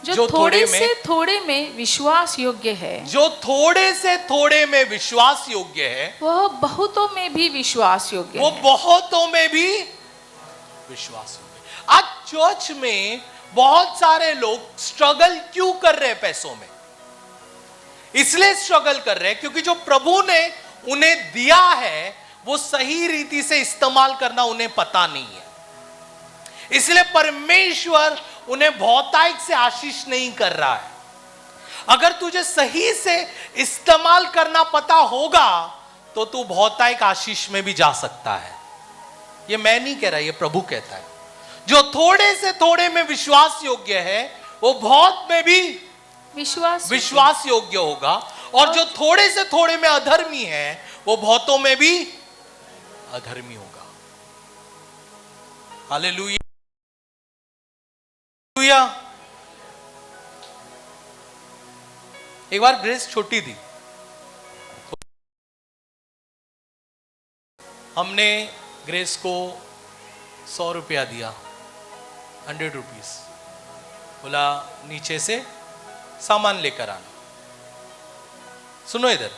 जो थोड़े से थोड़े में विश्वास योग्य है, जो थोड़े से थोड़े में विश्वास योग्य है, वह बहुतों में भी विश्वास योग्य वो है। बहुतों में भी विश्वास योग्य। आज चर्च में बहुत सारे लोग स्ट्रगल क्यों कर रहे हैं पैसों में? इसलिए स्ट्रगल कर रहे हैं क्योंकि जो प्रभु ने उन्हें दिया है वो सही रीति से इस्तेमाल करना उन्हें पता नहीं है। इसलिए परमेश्वर उन्हें भौतिक से आशीष नहीं कर रहा है। अगर तुझे सही से इस्तेमाल करना पता होगा तो तू भौतिक आशीष में भी जा सकता है। ये मैं नहीं कह रहा, ये प्रभु कहता है। जो थोड़े से थोड़े में विश्वास योग्य है वो बहुत में भी विश्वास योग्य होगा, और जो थोड़े से थोड़े में अधर्मी है वो बहुतों में भी अधर्मी होगा। हालेलुया। एक बार ग्रेस छोटी थी, हमने ग्रेस को 100 रुपया दिया, 100 रुपीज, बोला नीचे से सामान लेकर आना। सुनो इधर,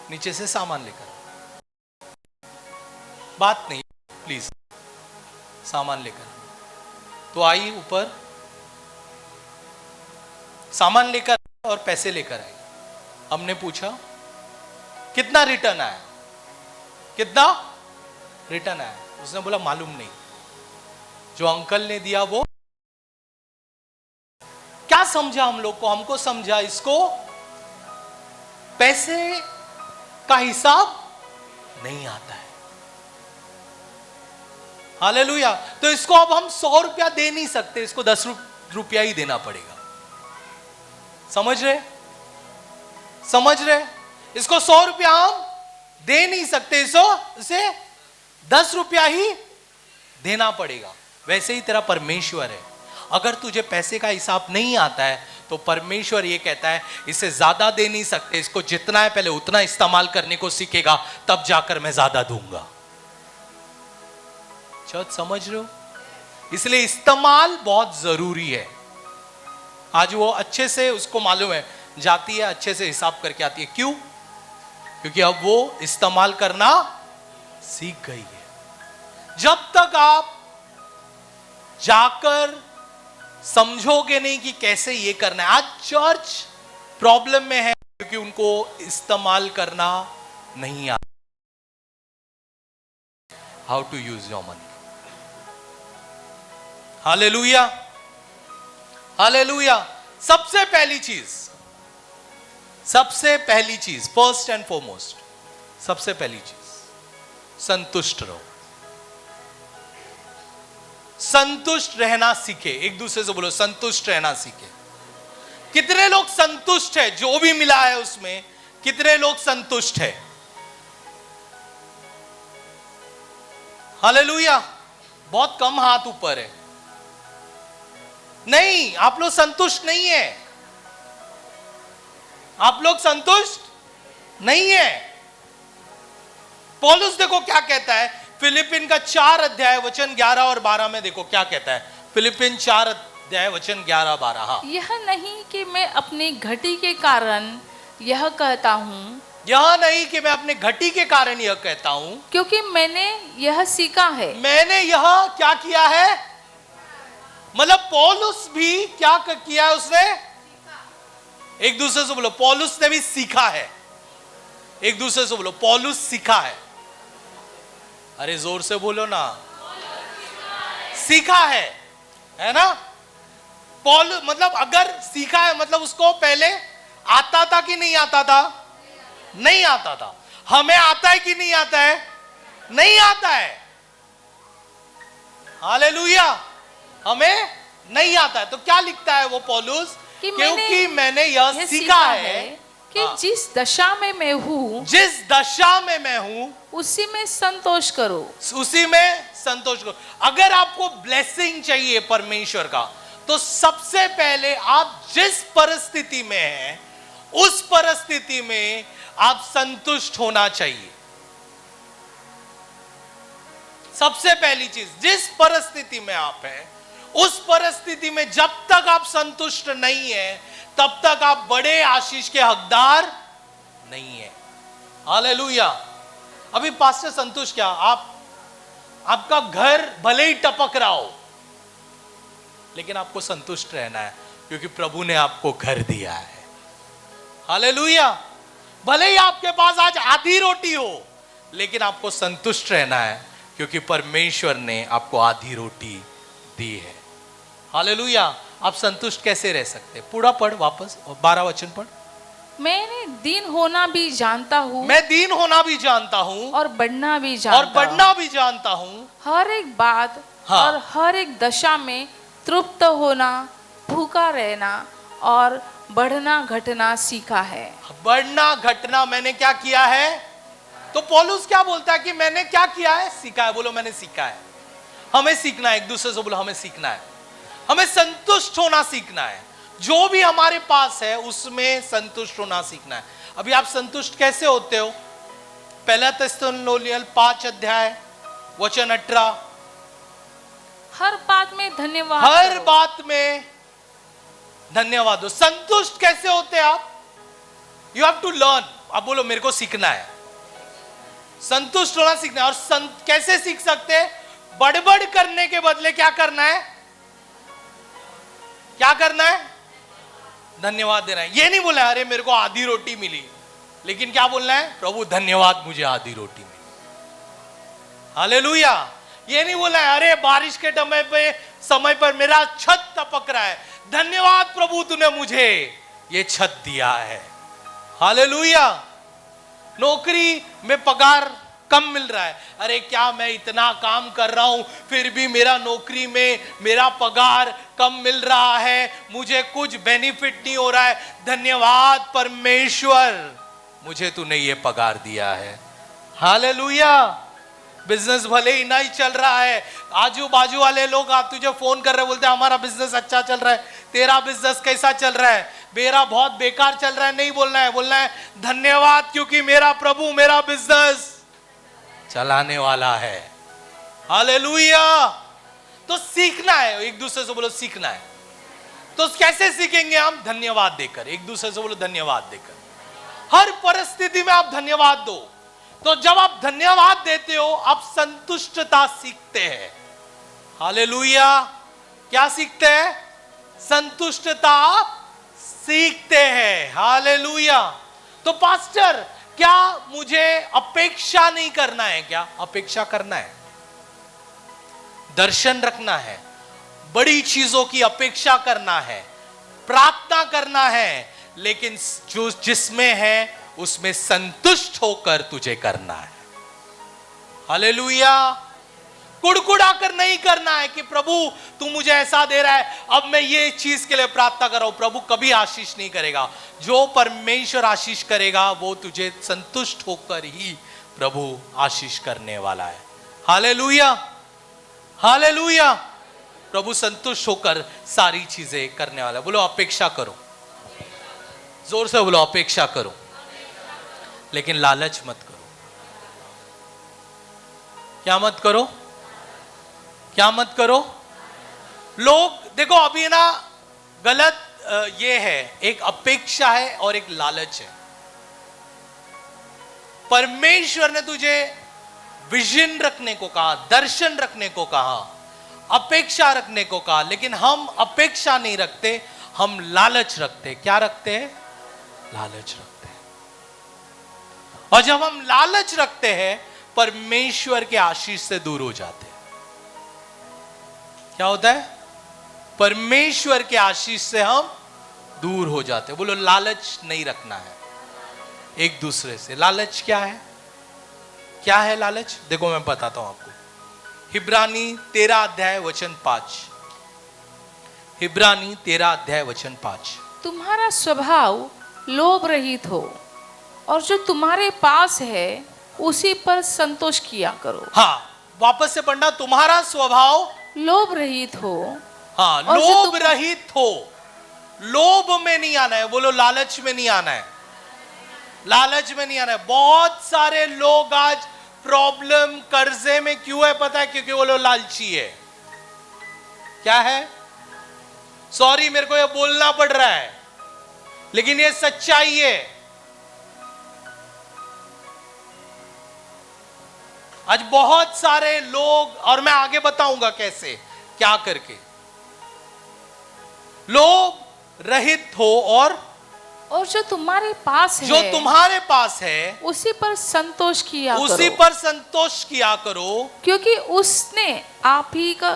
नीचे से सामान लेकर आना, बात नहीं प्लीज, सामान लेकर आना। तो आई ऊपर, सामान लेकर और पैसे लेकर आई। हमने पूछा कितना रिटर्न आया, कितना रिटर्न आया? उसने बोला मालूम नहीं, जो अंकल ने दिया वो क्या समझा हम लोग को, हमको समझा इसको पैसे का हिसाब नहीं आता है। हालेलुया। तो इसको अब हम 100 रुपया दे नहीं सकते, इसको 10 रुपया ही देना पड़ेगा। समझ रहे? समझ रहे? इसको 100 रुपया हम दे नहीं सकते, इसे 10 रुपया ही देना पड़ेगा। वैसे ही तेरा परमेश्वर है। अगर तुझे पैसे का हिसाब नहीं आता है तो परमेश्वर ये कहता है इसे ज्यादा दे नहीं सकते, इसको जितना है पहले उतना इस्तेमाल करने को सीखेगा, तब जाकर मैं ज्यादा दूंगा। चर्च समझ रहे हो? इसलिए इस्तेमाल बहुत जरूरी है। आज वो अच्छे से, उसको मालूम है, जाती है अच्छे से हिसाब करके आती है। क्यों? क्योंकि अब वो इस्तेमाल करना सीख गई है। जब तक आप जाकर समझोगे नहीं कि कैसे ये करना है, आज चर्च प्रॉब्लम में है क्योंकि उनको इस्तेमाल करना नहीं आता, how to use your money. Hallelujah, hallelujah. सबसे पहली चीज, फर्स्ट एंड फॉरमोस्ट, सबसे पहली चीज, संतुष्ट रहो। संतुष्ट रहना सीखे। एक दूसरे से बोलो संतुष्ट रहना सीखे। कितने लोग संतुष्ट है? जो भी मिला है उसमें कितने लोग संतुष्ट है? हालेलुया। बहुत कम हाथ ऊपर है। नहीं, आप लोग संतुष्ट नहीं है। आप लोग संतुष्ट नहीं है। पौलुस देखो क्या कहता है, फिलिपिन का 4 अध्याय वचन 11 और 12 में देखो क्या कहता है। फिलिपिन 4 अध्याय वचन 11-12। हाँ। यह नहीं कि मैं अपनी घटी के कारण यह कहता हूँ, यह नहीं कि मैं अपने घटी के कारण यह कहता हूं, क्योंकि मैंने यह सीखा है। मैंने यह क्या किया है? मतलब पौलुस भी क्या किया है उसने? एक दूसरे से बोलो पौलुस ने भी सीखा है। एक दूसरे से बोलो पौलुस सीखा है। अरे जोर से बोलो ना, सीखा है ना? पौलुस मतलब अगर सीखा है मतलब उसको पहले आता था कि नहीं आता था? नहीं आता था। हमें आता है कि नहीं आता है? नहीं आता है। हालेलुया। हमें नहीं आता है। तो क्या लिखता है वो पौलुस? क्योंकि मैंने यह सीखा है कि जिस दशा में मैं हूं, जिस दशा में मैं हूं उसी में संतोष करो। उसी में संतोष करो। अगर आपको ब्लेसिंग चाहिए परमेश्वर का, तो सबसे पहले आप जिस परिस्थिति में हैं उस परिस्थिति में आप संतुष्ट होना चाहिए। सबसे पहली चीज, जिस परिस्थिति में आप हैं उस परिस्थिति में जब तक आप संतुष्ट नहीं है, तब तक आप बड़े आशीष के हकदार नहीं है। हालेलुया। अभी पास्टर संतुष्ट क्या, आपका घर भले ही टपक रहा हो, लेकिन आपको संतुष्ट रहना है, क्योंकि प्रभु ने आपको घर दिया है। हालेलुया। भले ही आपके पास आज आधी रोटी हो, लेकिन आपको संतुष्ट रहना है, क्योंकि परमेश्वर ने आपको आधी रोटी दी है। हालेलुया। आप संतुष्ट कैसे रह सकते? पूरा पढ़ वापस, 12 वचन पढ़। मैंने दीन होना भी जानता हूँ, मैं दीन होना भी जानता हूँ और बढ़ना भी जानता और बढ़ना भी जानता हूँ। हर एक बात और हर एक दशा में तृप्त होना, भूखा रहना और बढ़ना घटना सीखा है। बढ़ना घटना मैंने क्या किया है? तो पौलुस क्या बोलता है कि मैंने क्या किया है? सीखा है। बोलो मैंने सीखा है। हमें सीखना है, एक दूसरे से बोलो हमें सीखना है। हमें संतुष्ट होना सीखना है। जो भी हमारे पास है उसमें संतुष्ट होना सीखना है। अभी आप संतुष्ट कैसे होते हो? पहला थिस्सलुनीय 5 अध्याय वचन 18। हर बात में धन्यवाद, हर बात में धन्यवाद दो। संतुष्ट कैसे होते आप? You have to learn. आप बोलो मेरे को सीखना है, संतुष्ट होना सीखना है। और कैसे सीख सकते हैं? बड़बड़ करने के बदले क्या करना है? क्या करना है? धन्यवाद देना है। ये नहीं बोलना है अरे मेरे को आधी रोटी मिली, लेकिन क्या बोलना है? प्रभु धन्यवाद मुझे आधी रोटी मिली। हालेलुया। ये नहीं बोलना है अरे बारिश के समय पर मेरा छत टपक रहा है, धन्यवाद प्रभु तूने मुझे ये छत दिया है। हालेलुया। नौकरी में पगार कम मिल रहा है, अरे क्या मैं इतना काम कर रहा हूं फिर भी मेरा नौकरी में मेरा पगार कम मिल रहा है, मुझे कुछ बेनिफिट नहीं हो रहा है। धन्यवाद परमेश्वर, मुझे तूने ये पगार दिया है। हालेलुया। बिजनेस भले ही नहीं चल रहा है, आजू बाजू वाले लोग आप तुझे फोन कर रहे, बोलते हैं हमारा बिजनेस अच्छा चल रहा है, तेरा बिजनेस कैसा चल रहा है? मेरा बहुत बेकार चल रहा है। नहीं बोलना है, बोलना है धन्यवाद क्योंकि मेरा प्रभु मेरा बिजनेस चलाने वाला है। हालेलुया। तो सीखना है, एक दूसरे से बोलो सीखना है। तो कैसे सीखेंगे हम? धन्यवाद देकर। एक दूसरे से बोलो धन्यवाद देकर। हर परिस्थिति में आप धन्यवाद दो। तो जब आप धन्यवाद देते हो आप संतुष्टता सीखते हैं। हालेलुया। क्या सीखते हैं? संतुष्टता सीखते हैं। हालेलुया। तो पास्टर क्या मुझे अपेक्षा नहीं करना है? क्या अपेक्षा करना है? दर्शन रखना है, बड़ी चीजों की अपेक्षा करना है, प्रार्थना करना है, लेकिन जो जिसमें है उसमें संतुष्ट होकर तुझे करना है। हालेलुया। कुड़कुड़ा कर नहीं करना है कि प्रभु तू मुझे ऐसा दे रहा है, अब मैं ये चीज के लिए प्रार्थना कर रहा हूं। प्रभु कभी आशीष नहीं करेगा। जो परमेश्वर आशीष करेगा वो तुझे संतुष्ट होकर ही प्रभु आशीष करने वाला है। हालेलुया। हालेलुया। प्रभु संतुष्ट होकर सारी चीजें करने वाला है। बोलो अपेक्षा करो, जोर से बोलो अपेक्षा करो, लेकिन लालच मत करो। क्या मत करो? क्या मत करो? लोग देखो अभी ना गलत ये है, एक अपेक्षा है और एक लालच है। परमेश्वर ने तुझे विजन रखने को कहा, दर्शन रखने को कहा, अपेक्षा रखने को कहा, लेकिन हम अपेक्षा नहीं रखते, हम लालच रखते। क्या रखते हैं? लालच रखते हैं। और जब हम लालच रखते हैं परमेश्वर के आशीष से दूर हो जाते हैं। क्या होता है? परमेश्वर के आशीष से हम दूर हो जाते हैं। बोलो लालच नहीं रखना है एक दूसरे से। लालच क्या है? क्या है लालच? देखो मैं बताता हूं आपको। हिब्रानी 13 अध्याय वचन 5। हिब्रानी 13 अध्याय वचन 5। तुम्हारा स्वभाव लोभ रहित हो और जो तुम्हारे पास है उसी पर संतोष किया करो। हाँ, वापस से पढ़ना। तुम्हारा स्वभाव लोभ रहित हो। हाँ, लोभ रहित हो। लोभ में नहीं आना है। बोलो लालच में नहीं आना है। लालच में नहीं आना है। बहुत सारे लोग आज प्रॉब्लम कर्जे में क्यों है पता है? क्योंकि वो लोग लालची है। क्या है? सॉरी मेरे को ये बोलना पड़ रहा है, लेकिन ये सच्चाई है। आज बहुत सारे लोग, और मैं आगे बताऊंगा कैसे, क्या करके लोग रहित हो और जो तुम्हारे पास है, जो तुम्हारे पास है उसी पर संतोष किया उसी करो, पर संतोष किया करो, क्योंकि उसने आप ही कहा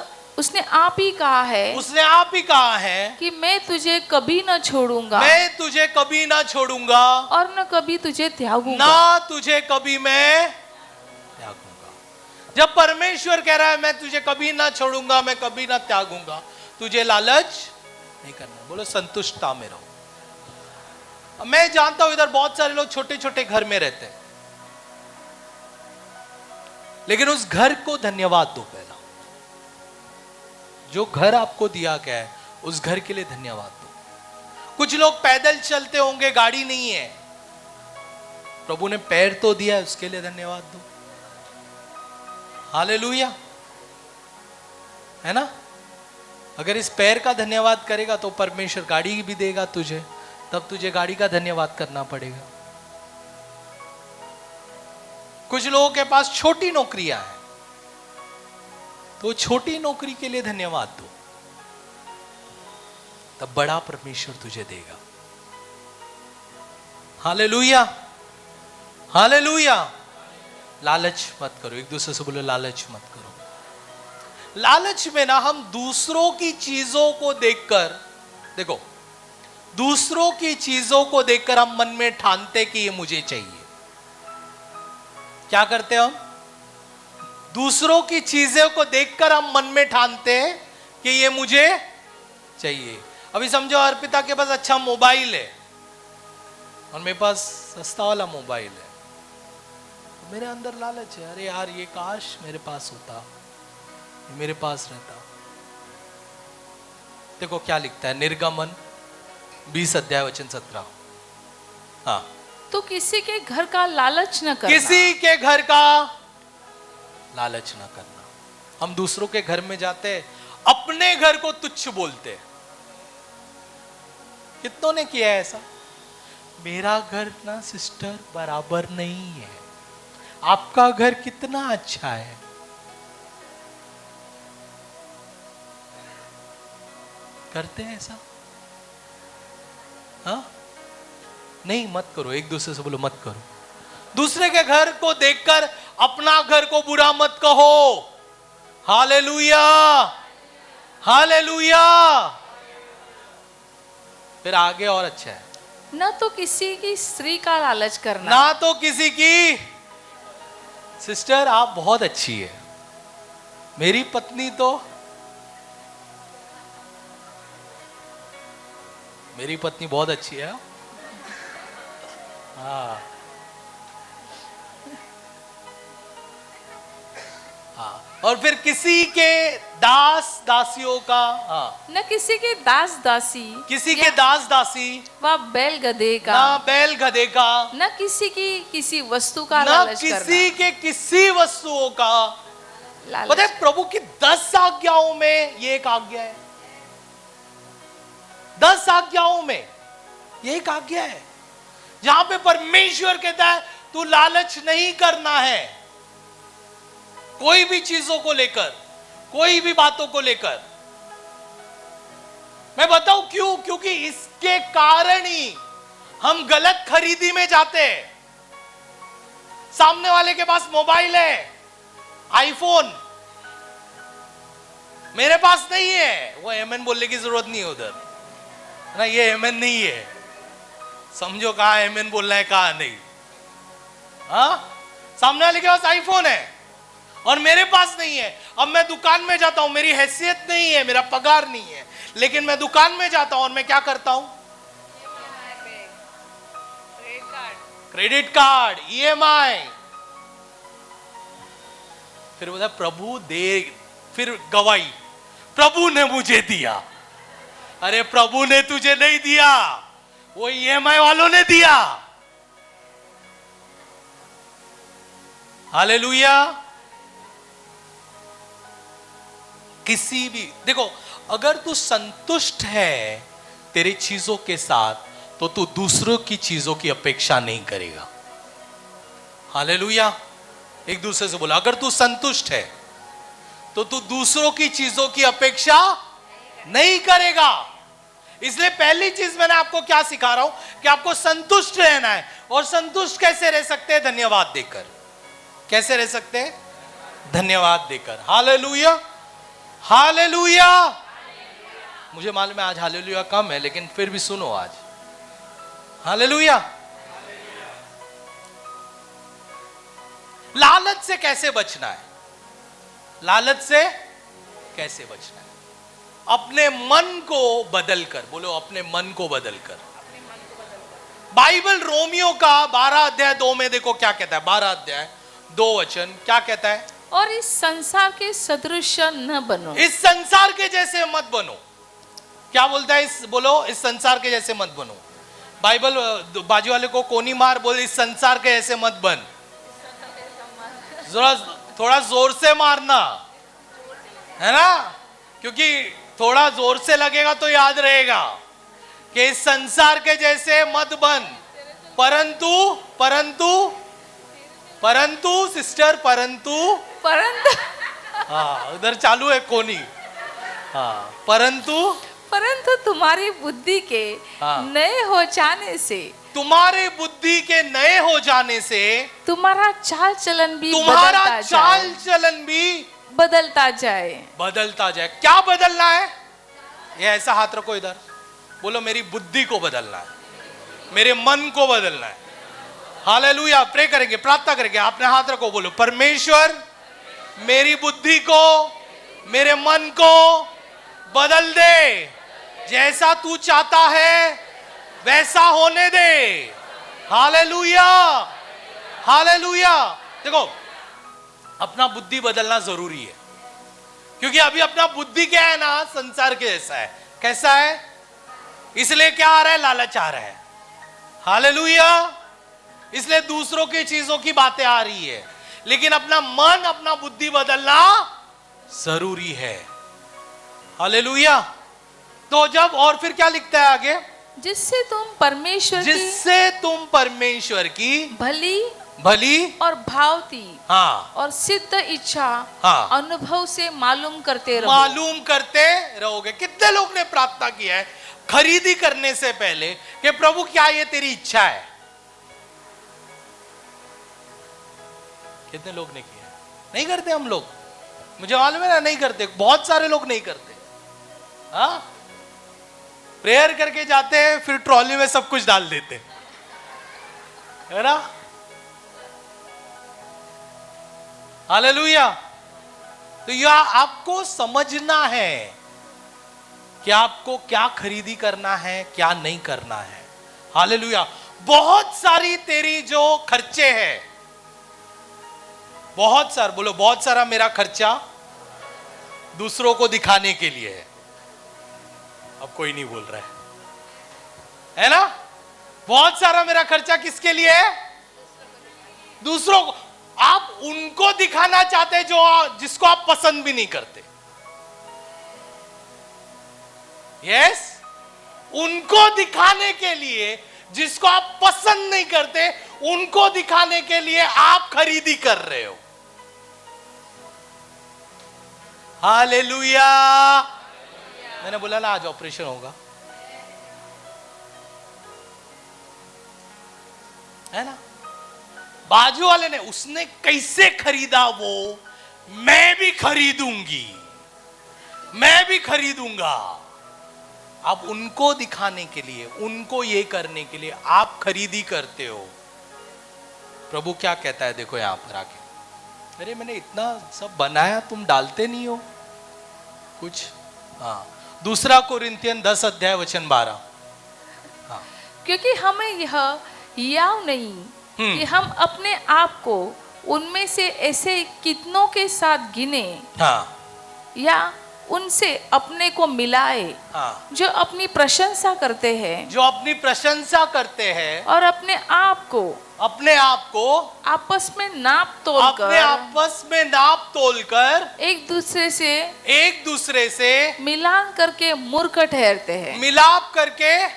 है उसने आप ही कहा है कि मैं तुझे कभी न छोड़ूंगा मैं तुझे कभी ना छोड़ूंगा और न कभी तुझे त्यागूंगा। ना तुझे कभी मैं त्यागूंगा। जब परमेश्वर कह रहा है मैं तुझे कभी ना छोड़ूंगा, मैं कभी ना त्यागूंगा, तुझे लालच नहीं करना। बोलो संतुष्टता में रहो। मैं जानता हूं इधर बहुत सारे लोग छोटे छोटे घर में रहते हैं, लेकिन उस घर को धन्यवाद दो। पहला जो घर आपको दिया गया है उस घर के लिए धन्यवाद दो। कुछ लोग पैदल चलते होंगे, गाड़ी नहीं है, प्रभु ने पैर तो दिया है, उसके लिए धन्यवाद दो। हालेलुया, है ना? अगर इस पैर का धन्यवाद करेगा तो परमेश्वर गाड़ी भी देगा तुझे, तब तुझे गाड़ी का धन्यवाद करना पड़ेगा। कुछ लोगों के पास छोटी नौकरियां हैं, तो छोटी नौकरी के लिए धन्यवाद दो, तब बड़ा परमेश्वर तुझे देगा। Hallelujah, hallelujah. लालच मत करो। एक दूसरे से बोलो लालच मत करो। लालच में ना हम दूसरों की चीजों को देखकर, देखो दूसरों की चीजों को देखकर हम मन में ठानते कि ये मुझे चाहिए। क्या करते हम? दूसरों की चीजों को देखकर हम मन में ठानते हैं कि ये मुझे चाहिए। अभी समझो अर्पिता के पास अच्छा मोबाइल है और मेरे पास सस्ता वाला मोबाइल है, तो मेरे अंदर लालच है, अरे यार ये काश मेरे पास होता, मेरे पास रहता। देखो क्या लिखता है निर्गमन 20 अध्याय वचन 17। हाँ, तो किसी के घर का लालच न करना। किसी के घर का लालच ना करना। हम दूसरों के घर में जाते, अपने घर को तुच्छ बोलते। कितनों ने किया है ऐसा? मेरा घर ना सिस्टर बराबर नहीं है, आपका घर कितना अच्छा है। करते हैं ऐसा? हाँ? नहीं, मत करो। एक दूसरे से बोलो मत करो। दूसरे के घर को देखकर अपना घर को बुरा मत कहो। Hallelujah, hallelujah. फिर आगे और अच्छा है, न तो किसी की स्त्री का लालच करना, ना तो किसी की। सिस्टर आप बहुत अच्छी है, मेरी पत्नी तो, मेरी पत्नी बहुत अच्छी है। हाँ हाँ। और फिर किसी के दास दासियों का, हाँ, न किसी के दास दासी, किसी के दास दासी, व बैल गधे का, ना बैल गधे का, न किसी की किसी वस्तु का ना लालच किसी के किसी वस्तुओं का। करना। पता है प्रभु की 10 आज्ञाओं में ये एक आज्ञा है। 10 आज्ञाओं में ये एक आज्ञा है जहां पे परमेश्वर कहता है तू लालच नहीं करना है, कोई भी चीजों को लेकर, कोई भी बातों को लेकर। मैं बताऊं क्यों? क्योंकि इसके कारण ही हम गलत खरीदी में जाते हैं। सामने वाले के पास मोबाइल है, आईफोन, मेरे पास नहीं है, वो एमएन बोलने की जरूरत नहीं है उधर ना, ये एमएन नहीं है। समझो कहां एमएन बोलना है कहां नहीं। हाँ, सामने वाले के पास आईफोन है और मेरे पास नहीं है। अब मैं दुकान में जाता हूं, मेरी हैसियत नहीं है, मेरा पगार नहीं है, लेकिन मैं दुकान में जाता हूं और मैं क्या करता हूं? Credit card, EMI. फिर बोला प्रभु दे, फिर गवाही, प्रभु ने मुझे दिया। अरे प्रभु ने तुझे नहीं दिया, वो ईएमआई वालों ने दिया। हालेलुया। किसी भी, देखो अगर तू संतुष्ट है तेरी चीजों के साथ तो तू दूसरों की चीजों की अपेक्षा नहीं करेगा। हालेलुया। एक दूसरे से बोला, अगर तू संतुष्ट है तो तू दूसरों की चीजों की अपेक्षा नहीं करेगा। इसलिए पहली चीज मैंने आपको क्या सिखा रहा हूं कि आपको संतुष्ट रहना है। और संतुष्ट कैसे रह सकते हैं? धन्यवाद देकर। कैसे रह सकते हैं? धन्यवाद देकर। Hallelujah, hallelujah. मुझे मालूम है आज हालेलुया कम है, लेकिन फिर भी सुनो आज। हालेलुया। लालच से कैसे बचना है? लालच से कैसे बचना है? अपने मन को बदलकर, बोलो अपने मन को बदलकर। बाइबल रोमियो का 12 अध्याय 2 में देखो क्या कहता है। 12 अध्याय 2 वचन क्या कहता है? और इस संसार के सदृश न बनो। इस संसार के जैसे मत बनो। क्या बोलता है? बोलो इस संसार के जैसे मत बनो। बाइबल बाजू वाले को कोनी मार, बोल इस संसार के जैसे मत बन। थोड़ा जोर से मारना है ना, क्योंकि थोड़ा जोर से लगेगा तो याद रहेगा कि इस संसार के जैसे मत बन, परंतु परंतु परंतु सिस्टर परंतु हाँ उधर चालू है कोनी। हाँ परंतु तुम्हारी बुद्धि के नए हो जाने से, तुम्हारे बुद्धि के नए हो जाने से तुम्हारा चाल चलन भी बदलता जाए। क्या बदलना है? ये ऐसा हाथ रखो इधर, बोलो मेरी बुद्धि को बदलना है, मेरे मन को बदलना है। हालेलुया। प्रे करेंगे, प्रार्थना करेंगे। अपने हाथ रखो, बोलो परमेश्वर मेरी बुद्धि को, मेरे मन को बदल दे। जैसा तू चाहता है वैसा होने दे। Hallelujah, hallelujah. देखो अपना बुद्धि बदलना जरूरी है, क्योंकि अभी अपना बुद्धि क्या है ना, संसार के जैसा है। कैसा है? इसलिए क्या आ रहा है? लालच आ रहा है। हालेलुया। इसलिए दूसरों की चीजों की बातें आ रही है, लेकिन अपना मन, अपना बुद्धि बदलना जरूरी है। हालेलुया। तो जब, और फिर क्या लिखता है आगे? जिससे तुम परमेश्वर की भली और भावती और सिद्ध इच्छा अनुभव से मालूम करते रहोगे। कितने लोग ने प्रार्थना किया है खरीदी करने से पहले कि प्रभु क्या ये तेरी इच्छा है? कितने लोग ने किया? नहीं करते हम लोग, मुझे मालूम है ना, नहीं करते। बहुत सारे लोग नहीं करते। हाँ, प्रेयर करके जाते हैं, फिर ट्रॉली में सब कुछ डाल देते है ना। हालेलुया। तो यह आपको समझना है कि आपको क्या खरीदी करना है, क्या नहीं करना है। हालेलुया। बहुत सारी तेरी जो खर्चे हैं, बहुत सारा, बोलो बहुत सारा मेरा खर्चा दूसरों को दिखाने के लिए है। अब कोई नहीं बोल रहा है ना। बहुत सारा मेरा खर्चा किसके लिए है? दूसरों को। आप उनको दिखाना चाहते जो जिसको आप पसंद भी नहीं करते। यस, उनको दिखाने के लिए जिसको आप पसंद नहीं करते, उनको दिखाने के लिए आप खरीदी कर रहे हो। हालेलुया। मैंने बोला ना आज ऑपरेशन होगा, है ना। बाजू वाले ने, उसने कैसे खरीदा वो मैं भी खरीदूंगी, मैं भी खरीदूंगा। आप उनको दिखाने के लिए, उनको ये करने के लिए आप खरीदी करते हो। प्रभु क्या कहता है देखो यहां पर आके, अरे मैंने इतना सब बनाया, तुम डालते नहीं हो कुछ। हाँ, 2 कोरिन्थियन 10 अध्याय वचन 12। हाँ, क्योंकि हमें यह याव नहीं कि हम अपने आप को उनमें से ऐसे कितनों के साथ गिने, या उनसे अपने को मिलाए, जो अपनी प्रशंसा करते हैं, जो अपनी प्रशंसा करते हैं और अपने आप को अपने आप को आपस में नाप तोल अपने आपस में नाप तोल कर एक दूसरे से मिलान करके मूर्ख ठहरते हैं। मिलाप करके,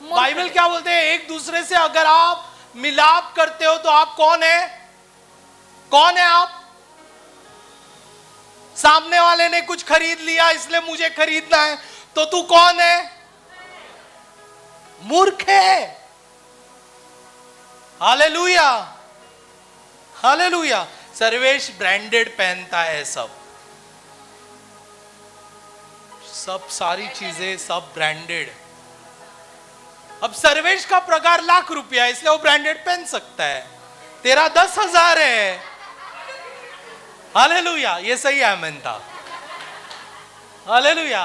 बाइबल क्या बोलते हैं? एक दूसरे से अगर आप मिलाप करते हो तो आप कौन है? कौन है आप? सामने वाले ने कुछ खरीद लिया इसलिए मुझे खरीदना है, तो तू कौन है? मूर्ख है। Hallelujah, hallelujah. सर्वेश ब्रांडेड पहनता है, सब सारी चीजें सब ब्रांडेड। अब सर्वेश का पगार ₹1,00,000 इसलिए वो ब्रांडेड पहन सकता है। तेरा 10,000 है। हालेलुया, ये सही आमेन था। हालेलुया।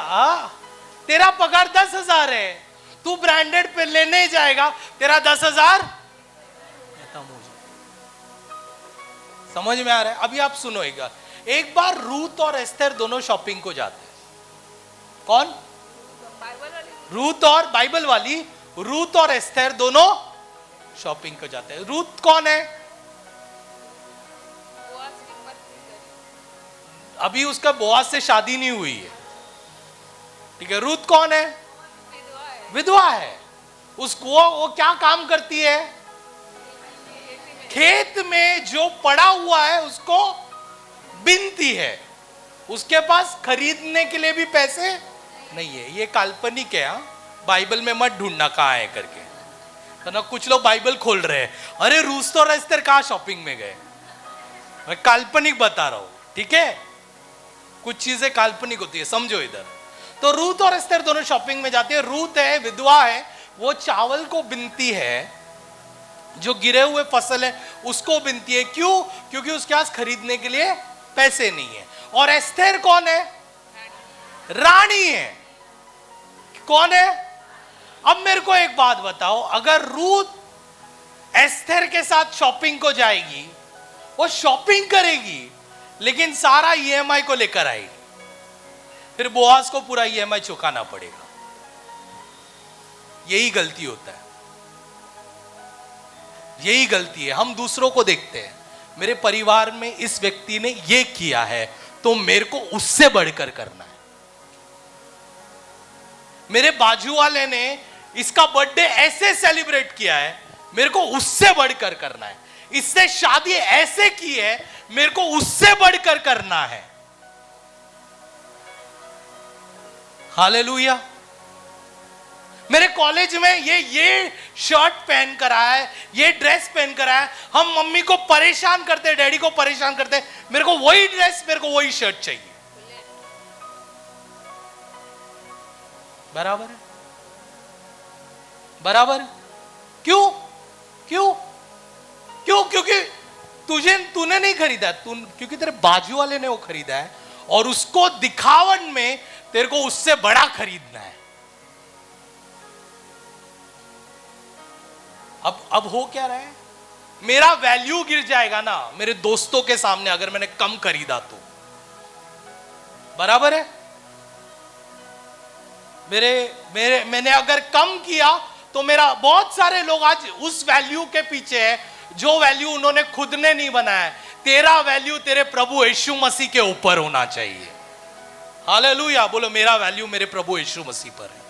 तेरा पगार 10,000 है, तू ब्रांडेड पे लेने जाएगा, तेरा 10,000 खत्म हो जाए। समझ में आ रहा है? अभी आप सुनोएगा। एक बार रूथ और एस्थर दोनों शॉपिंग को जाते हैं। कौन? रूथ और बाइबल वाली रूथ और एस्थर दोनों शॉपिंग को जाते हैं। रूथ कौन है? अभी उसका बोआज से शादी नहीं हुई है, ठीक है। रूथ कौन है? विधवा है। उसको वो क्या काम करती है? खेत में जो पड़ा हुआ है उसको बिनती है। उसके पास खरीदने के लिए भी पैसे नहीं है। ये काल्पनिक है, बाइबल में मत ढूंढना कहां है करके। तो ना कुछ लोग बाइबल खोल रहे हैं, अरे रूथ और एस्थर कहां शॉपिंग में गए। मैं काल्पनिक बता रहा हूं, ठीक है। कुछ चीजें काल्पनिक होती है, समझो इधर। तो रूथ और एस्थर दोनों शॉपिंग में जाती है। रूथ है, विधवा है, वो चावल को बिनती है, जो गिरे हुए फसल है उसको बिनती है। क्यों? क्योंकि उसके पास खरीदने के लिए पैसे नहीं है। और एस्थर कौन है? रानी है। कौन है? अब मेरे को एक बात बताओ, अगर रूथ एस्थर के साथ शॉपिंग को जाएगी, वो शॉपिंग करेगी लेकिन सारा ईएमआई को लेकर आएगी, फिर बोआज को पूरा ईएमआई चुकाना पड़ेगा। यही गलती होता है, यही गलती है। हम दूसरों को देखते हैं, मेरे परिवार में इस व्यक्ति ने ये किया है तो मेरे को उससे बढ़कर करना है। मेरे बाजू वाले ने इसका बर्थडे ऐसे सेलिब्रेट किया है, मेरे को उससे बढ़कर करना है। इससे शादी ऐसे की है, मेरे को उससे बढ़कर करना है। हालेलुया। मेरे कॉलेज में ये शर्ट पहन कर आया है, ये ड्रेस पहन कर आया है। हम मम्मी को परेशान करते, डैडी को परेशान करते, मेरे को वही ड्रेस, मेरे को वही शर्ट चाहिए। बराबर है, बराबर है। क्यों? क्यों? क्यों? क्योंकि तूने नहीं खरीदा, क्योंकि तेरे बाजू वाले ने वो खरीदा है और उसको दिखावन में तेरे को उससे बड़ा खरीदना है। अब हो क्या रहा है? मेरा वैल्यू गिर जाएगा ना मेरे दोस्तों के सामने अगर मैंने कम खरीदा तो। बराबर है? मैंने अगर कम किया तो मेरा, बहुत सारे लोग आज उस वैल्यू के पीछे है जो वैल्यू उन्होंने खुद ने नहीं बनाया है। तेरा वैल्यू तेरे प्रभु यीशु मसीह के ऊपर होना चाहिए। हालेलुया। बोलो, मेरा वैल्यू मेरे प्रभु यीशु मसीह पर है।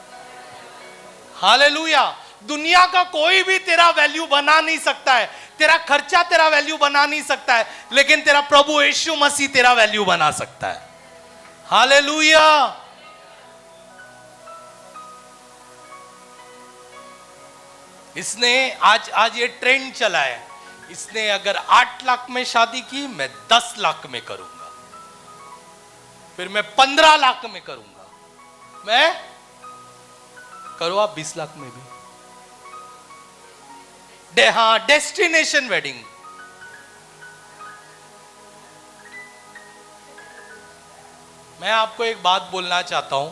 हालेलुया। दुनिया का कोई भी तेरा वैल्यू बना नहीं सकता है, तेरा खर्चा तेरा वैल्यू बना नहीं सकता है, लेकिन तेरा प्रभु यीशु मसीह तेरा वैल्यू बना सकता है। हालेलुया। इसने आज ये ट्रेंड चला है, इसने अगर 8 लाख में शादी की, मैं 10 लाख में करूंगा, फिर मैं 15 लाख में करूंगा, मैं करो आप 20 लाख में भी। हाँ, डेस्टिनेशन वेडिंग। मैं आपको एक बात बोलना चाहता हूं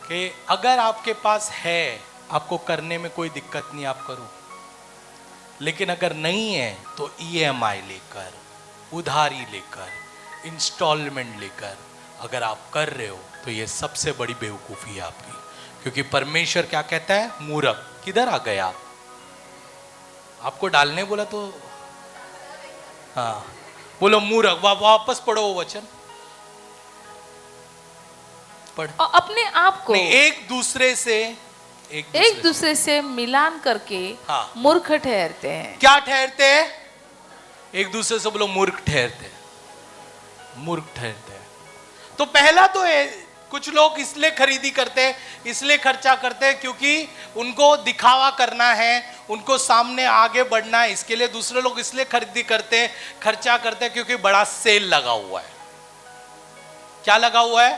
कि अगर आपके पास है, आपको करने में कोई दिक्कत नहीं, आप करो। लेकिन अगर नहीं है तो ईएमआई लेकर, उधारी लेकर, इंस्टॉलमेंट लेकर अगर आप कर रहे हो तो ये सबसे बड़ी बेवकूफ़ी है आपकी। क्योंकि परमेश्वर क्या कहता है? मूर्ख, किधर आ गए आप? आपको डालने बोला तो हाँ, बोलो मूर्ख। वापस पढ़ो वो वचन, पढ़। और अपने आप को नहीं, एक दूसरे से मिलान करके हाँ, मूर्ख ठहरते हैं। क्या ठहरते हैं? एक दूसरे से बोलो मूर्ख ठहरते हैं, मूर्ख ठहरते हैं। तो पहला तो कुछ लोग इसलिए खरीदी करते हैं, इसलिए खर्चा करते हैं क्योंकि उनको दिखावा करना है, उनको सामने आगे बढ़ना है। इसके लिए दूसरे लोग इसलिए खरीदी करते हैं, खर्चा करते हैं क्योंकि बड़ा सेल लगा हुआ है। क्या लगा हुआ है?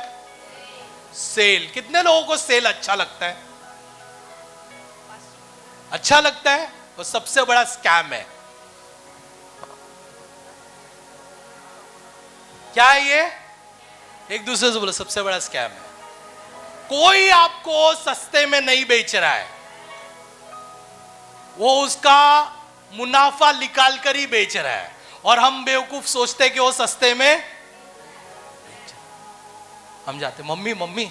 सेल। कितने लोगों को सेल अच्छा लगता है? अच्छा लगता है। वो सबसे बड़ा स्कैम है। क्या है ये? एक दूसरे से बोलो, सबसे बड़ा स्कैम है। कोई आपको सस्ते में नहीं बेच रहा है, वो उसका मुनाफा निकाल कर ही बेच रहा है, और हम बेवकूफ सोचते हैं कि वो सस्ते में। हम जाते, मम्मी मम्मी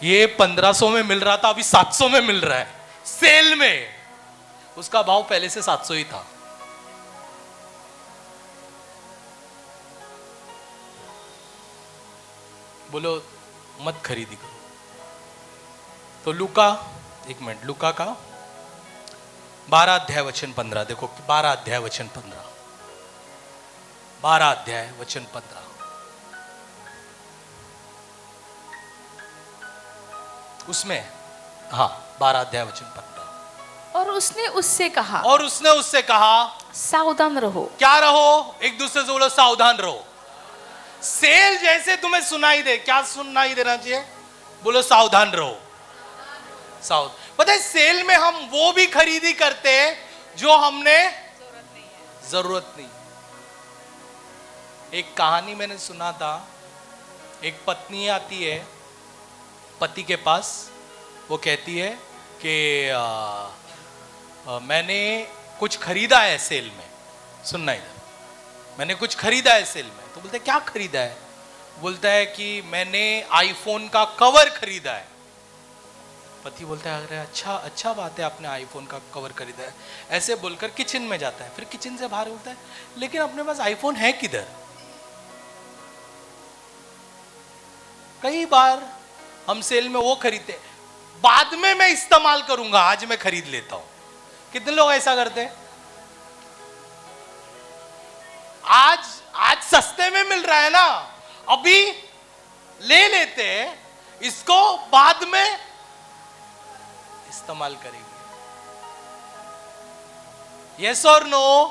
ये 1500 में मिल रहा था, अभी 700 में मिल रहा है सेल में। उसका भाव पहले से 700 ही था। बोलो मत खरीदी करो। तो लूका, एक मिनट, लूका का 12 अध्याय वचन 15 देखो। 12 अध्याय वचन 15, 12 अध्याय वचन 15। उसमें हाँ, 12 अध्याय वचन 15। और उसने उससे कहा, सावधान रहो। क्या रहो? एक दूसरे से बोलो, सावधान रहो। सेल जैसे तुम्हें सुनाई दे, क्या सुनाई देना चाहिए? बोलो सावधान रहो। पता है, सेल में हम वो भी खरीदी करते हैं जो हमने जरूरत नहीं। एक कहानी मैंने सुना था, एक पत्नी आती है पति के पास, वो कहती है कि मैंने कुछ खरीदा है सेल में। सुनना इधर, मैंने कुछ खरीदा है सेल में। तो बोलते क्या खरीदा है? बोलता है कि मैंने आईफोन का कवर खरीदा है। पति बोलता है अरे अच्छा बात है, आपने आईफोन का कवर खरीदा है। ऐसे बोलकर किचन में जाता है। फिर किचन से बाहर बोलता है लेकिन अपने पास आईफोन है किधर? कई बार हम सेल में वो खरीदते, बाद में मैं इस्तेमाल करूंगा, आज मैं खरीद लेता हूं। कितने लोग ऐसा करते हैं? आज सस्ते में मिल रहा है ना, अभी ले लेते हैं, इसको बाद में इस्तेमाल करेंगे। यस और नो?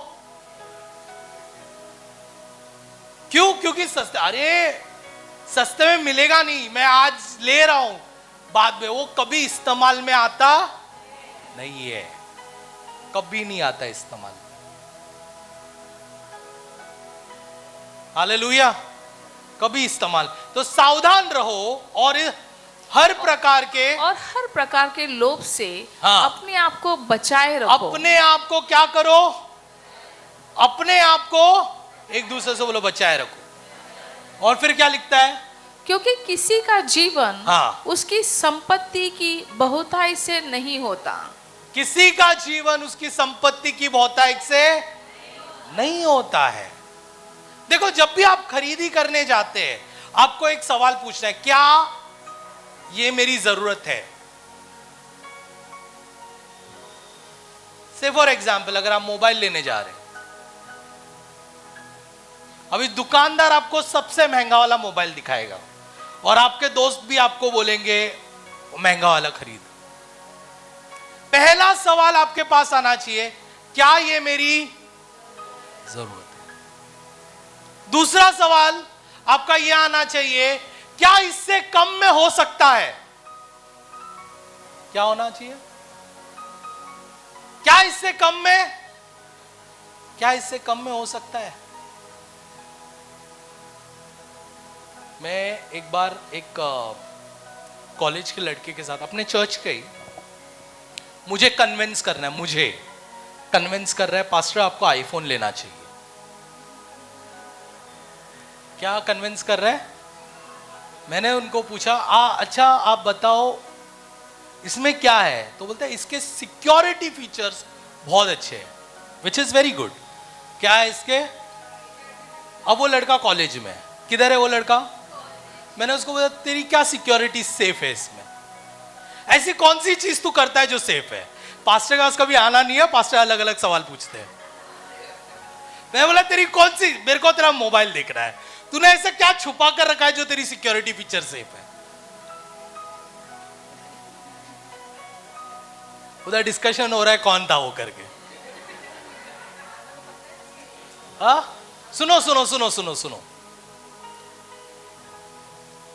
क्यों? क्योंकि सस्ते में मिलेगा नहीं, मैं आज ले रहा हूं, बाद में वो कभी इस्तेमाल में आता नहीं है, कभी नहीं आता इस्तेमाल। हालेलुया, कभी इस्तेमाल। तो सावधान रहो और हर प्रकार के लोभ से हाँ, अपने आप को बचाए रखो। अपने आप को क्या करो? अपने आप को एक दूसरे से बोलो बचाए रखो। और फिर क्या लिखता है? क्योंकि किसी का जीवन हाँ, उसकी संपत्ति की बहुताई से नहीं होता। किसी का जीवन उसकी संपत्ति की बहुताई से नहीं होता है। देखो, जब भी आप खरीदी करने जाते हैं, आपको एक सवाल पूछना है, क्या ये मेरी जरूरत है? से फॉर एग्जाम्पल, अगर आप मोबाइल लेने जा रहे हैं, अभी दुकानदार आपको सबसे महंगा वाला मोबाइल दिखाएगा और आपके दोस्त भी आपको बोलेंगे महंगा वाला खरीद। पहला सवाल आपके पास आना चाहिए, क्या ये मेरी जरूरत है? दूसरा सवाल आपका यह आना चाहिए, क्या इससे कम में हो सकता है? क्या होना चाहिए? क्या इससे कम में हो सकता है? मैं एक बार एक कॉलेज के लड़के के साथ, अपने चर्च के ही, मुझे कन्विंस कर रहा है पास्टर आपको आईफोन लेना चाहिए। क्या कन्विंस कर रहा है? मैंने उनको पूछा अच्छा आप बताओ इसमें क्या है? तो बोलते हैं इसके सिक्योरिटी फीचर्स बहुत अच्छे हैं, विच इज वेरी गुड। क्या है इसके? अब वो लड़का कॉलेज में है। किधर है वो लड़का? मैंने उसको बोला तेरी क्या सिक्योरिटी सेफ है इसमें? ऐसी कौन सी चीज तू करता है जो सेफ है? पास्टर का कभी आना नहीं है, पास्टर अलग अलग सवाल पूछते हैं। मैं बोला तेरी कौन सी, मेरे को तेरा मोबाइल देख रहा है, तूने ऐसा क्या छुपा कर रखा है जो तेरी सिक्योरिटी फीचर सेफ है? उधर डिस्कशन हो रहा है कौन था वो करके। सुनो सुनो सुनो सुनो सुनो।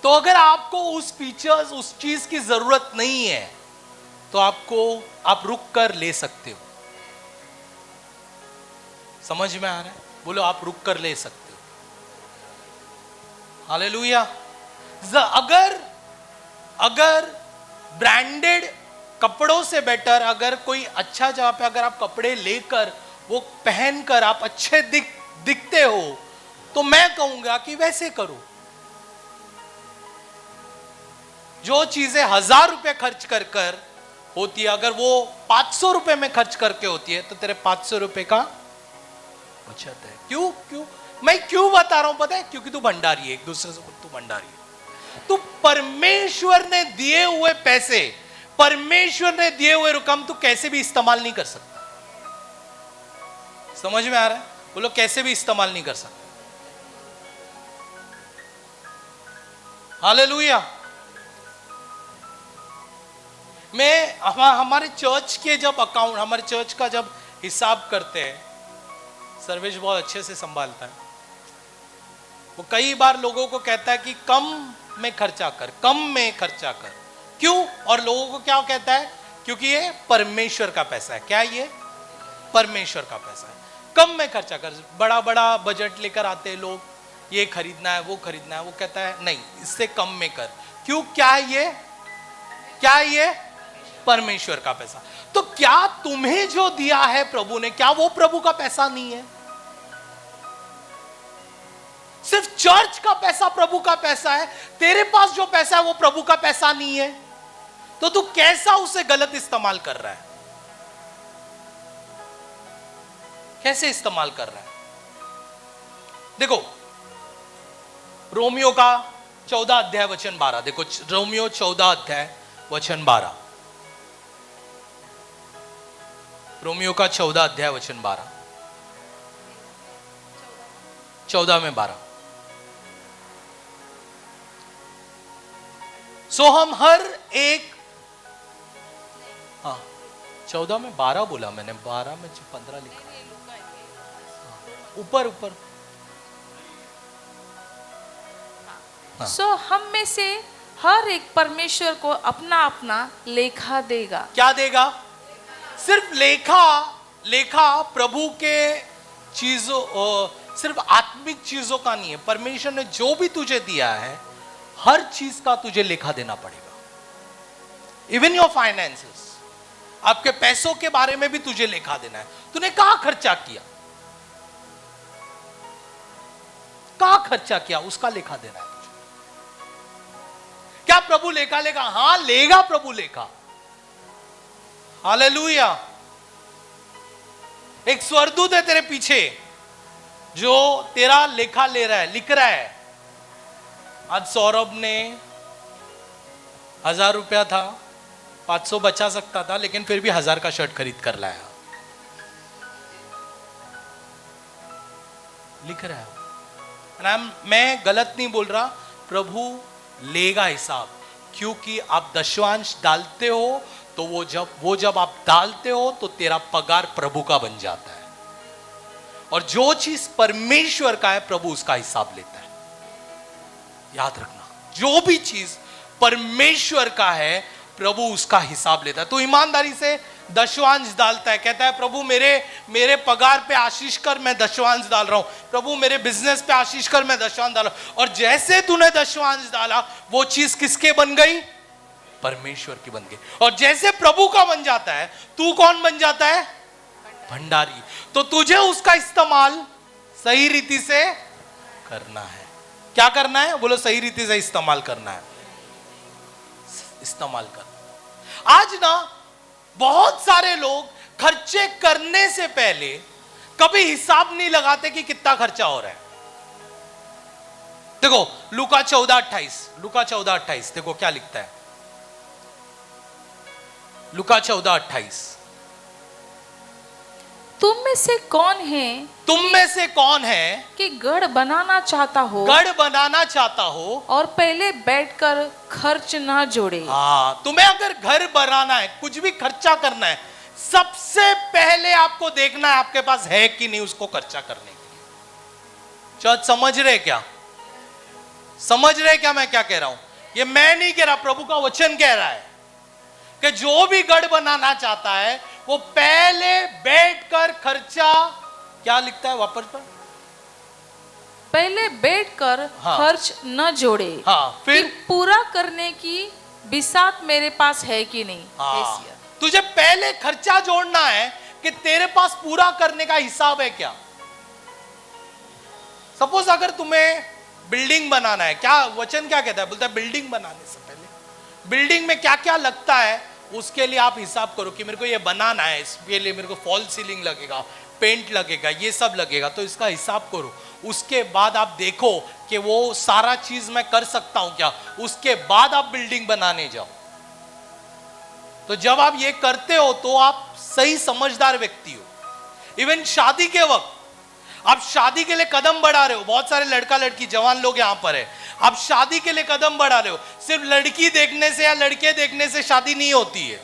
तो अगर आपको उस फीचर्स, उस चीज की जरूरत नहीं है तो आप रुक कर ले सकते हो। समझ में आ रहा है? बोलो आप रुक कर ले सकते हो। हालेलुया। अगर ब्रांडेड कपड़ों से बेटर अगर कोई अच्छा जगह पे अगर आप कपड़े लेकर वो पहनकर आप अच्छे दिखते हो तो मैं कहूंगा कि वैसे करो। जो चीजें 1000 रुपए खर्च कर होती है, अगर वो 500 रुपए में खर्च करके होती है तो तेरे 500 रुपए का बचत है। क्यों मैं क्यों बता रहा हूं पता है? क्योंकि तू भंडारी है। एक दूसरे से तू भंडारी है। तू परमेश्वर ने दिए हुए पैसे, परमेश्वर ने दिए हुए रकम तू कैसे भी इस्तेमाल नहीं कर सकता। समझ में आ रहा है? बोलो कैसे भी इस्तेमाल नहीं कर सकता। हालेलुया। मैं हमारे चर्च के जब अकाउंट, हमारे चर्च का जब हिसाब करते हैं, सर्वेश बहुत अच्छे से संभालता है। वो कई बार लोगों को कहता है कि कम में खर्चा कर, कम में खर्चा कर। क्यों? और लोगों को क्या कहता है? क्योंकि ये परमेश्वर का पैसा है। क्या ये? परमेश्वर का पैसा है। कम में खर्चा कर। बड़ा बड़ा बजट लेकर आते हैं लोग, ये खरीदना है वो खरीदना है, वो कहता है नहीं इससे कम में कर। क्यों? क्या है ये? परमेश्वर का पैसा। तो क्या तुम्हें जो दिया है प्रभु ने, क्या वो प्रभु का पैसा नहीं है? सिर्फ चर्च का पैसा प्रभु का पैसा है। तेरे पास जो पैसा है वो प्रभु का पैसा नहीं है। तो तू कैसा उसे गलत इस्तेमाल कर रहा है? कैसे इस्तेमाल कर रहा है? देखो रोमियो का 14 अध्याय वचन 12 देखो। रोमियो 14 अध्याय वचन 12। रोमियो का 14 अध्याय वचन 12, 14 में 12। सो हम हर एक, 14 में 12 बोला मैंने, 12 में 15 लिखा ऊपर। सो हम में से हर एक परमेश्वर को अपना अपना लेखा देगा। क्या देगा? सिर्फ लेखा प्रभु के चीजों, सिर्फ आत्मिक चीजों का नहीं है। परमेश्वर ने जो भी तुझे दिया है हर चीज का तुझे लेखा देना पड़ेगा। इवन योर फाइनेंसेस, आपके पैसों के बारे में भी तुझे लेखा देना है। तूने कहां खर्चा किया, उसका लेखा देना है तुझे। क्या प्रभु लेखा लेगा? हां लेगा प्रभु लेखा। हालेलुया। एक स्वर्गदूत है तेरे पीछे जो तेरा लेखा ले रहा है, लिख रहा है। आज सौरभ ने 1000 रुपया था, 500 बचा सकता था, लेकिन फिर भी 1000 का शर्ट खरीद कर लाया। लिख रहा है। मैं गलत नहीं बोल रहा, प्रभु लेगा हिसाब। क्योंकि आप दशवांश डालते हो तो वो जब आप डालते हो तो तेरा पगार प्रभु का बन जाता है। और जो चीज परमेश्वर का है प्रभु उसका हिसाब लेता है। याद रखना, जो भी चीज परमेश्वर का है प्रभु उसका हिसाब लेता है। तो ईमानदारी से दशवांश डालता है, कहता है प्रभु मेरे पगार पे आशीष कर, मैं दशवांश डाल रहा हूं। प्रभु मेरे बिजनेस पे आशीष कर, मैं दशवांश डाल रहा हूं। और जैसे तूने दशवांश डाला वो चीज किसके बन गई? परमेश्वर की बन गई। और जैसे प्रभु का बन जाता है, तू कौन बन जाता है? भंडारी। तो तुझे उसका इस्तेमाल सही रीति से करना है। क्या करना है? बोलो सही रीति से इस्तेमाल करना है। इस्तेमाल कर। आज ना बहुत सारे लोग खर्चे करने से पहले कभी हिसाब नहीं लगाते कि कितना खर्चा हो रहा है। देखो लूका 14:28 देखो क्या लिखता है। लूका 14:28, तुम में से कौन है कि गढ़ बनाना चाहता हो और पहले बैठकर खर्च ना जोड़े। हाँ, तुम्हें अगर घर बनाना है, कुछ भी खर्चा करना है, सबसे पहले आपको देखना है आपके पास है कि नहीं उसको खर्चा करने के लिए। चर्च समझ रहे क्या मैं क्या कह रहा हूं? ये मैं नहीं कह रहा, प्रभु का वचन कह रहा है कि जो भी गढ़ बनाना चाहता है वो पहले बैठकर खर्चा, क्या लिखता है वापस पर, पहले बैठकर खर्च न जोड़े। हाँ, फिर पूरा करने की बिसात मेरे पास है कि नहीं। हाँ, तुझे पहले खर्चा जोड़ना है कि तेरे पास पूरा करने का हिसाब है क्या। सपोज अगर तुम्हें बिल्डिंग बनाना है, क्या वचन क्या कहता है? बोलता है बिल्डिंग बनाने से पहले बिल्डिंग में क्या क्या लगता है उसके लिए आप हिसाब करो कि मेरे को ये बनाना है, इसके लिए मेरे को फॉल सीलिंग लगेगा, पेंट लगेगा, ये सब लगेगा, तो इसका हिसाब करो। उसके बाद आप देखो कि वो सारा चीज मैं कर सकता हूं क्या, उसके बाद आप बिल्डिंग बनाने जाओ। तो जब आप ये करते हो तो आप सही समझदार व्यक्ति हो। इवन शादी के वक्त आप शादी के लिए कदम बढ़ा रहे हो, बहुत सारे लड़का लड़की जवान लोग यहां पर है, आप शादी के लिए कदम बढ़ा रहे हो। सिर्फ लड़की देखने से या लड़के देखने से शादी नहीं होती है।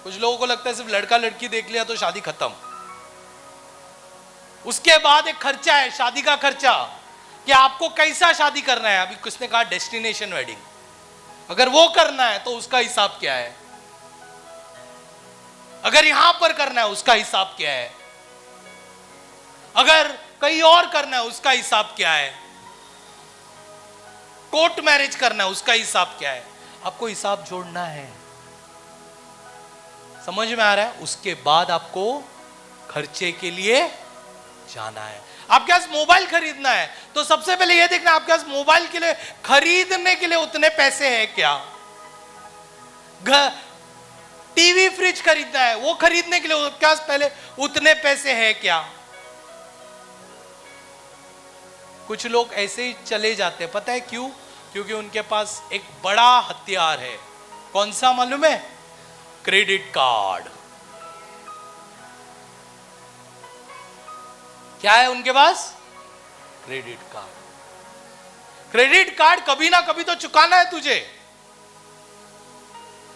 कुछ लोगों को लगता है सिर्फ लड़का लड़की देख लिया तो शादी खत्म। उसके बाद एक खर्चा है, शादी का खर्चा, कि आपको कैसा शादी करना है। अभी किसने कहा डेस्टिनेशन वेडिंग, अगर वो करना है तो उसका हिसाब क्या है, अगर यहां पर करना है उसका हिसाब क्या है, अगर कहीं और करना है उसका हिसाब क्या है, कोर्ट मैरिज करना है उसका हिसाब क्या है। आपको हिसाब जोड़ना है, समझ में आ रहा है? उसके बाद आपको खर्चे के लिए जाना है। आपके पास मोबाइल खरीदना है तो सबसे पहले यह देखना आपके पास मोबाइल के लिए खरीदने के लिए उतने पैसे हैं क्या। टीवी फ्रिज खरीदना है, वो खरीदने के लिए आपके पास पहले उतने पैसे हैं क्या। कुछ लोग ऐसे ही चले जाते हैं, पता है क्यों? क्योंकि उनके पास एक बड़ा हथियार है। कौन सा मालूम है? Credit card. क्या है उनके पास? Credit card. क्रेडिट कार्ड कभी ना कभी तो चुकाना है तुझे,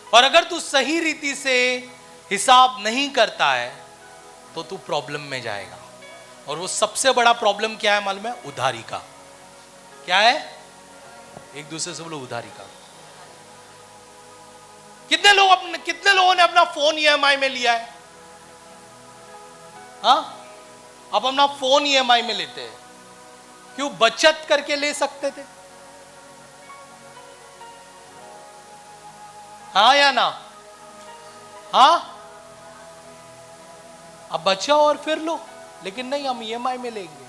और अगर तू सही रीति से हिसाब नहीं करता है तो तू प्रॉब्लम में जाएगा। और वो सबसे बड़ा प्रॉब्लम क्या है मालूम है? उधारी का। क्या है? एक दूसरे से बोलो उधारी का। कितने लोगों ने अपना फोन ईएमआई में लिया है? हाँ, अब अपना फोन ईएमआई में लेते हैं। क्यों? बचत करके ले सकते थे। हाँ या ना? हाँ, अब बचाओ और फिर लो, लेकिन नहीं, हम ईएमआई में लेंगे।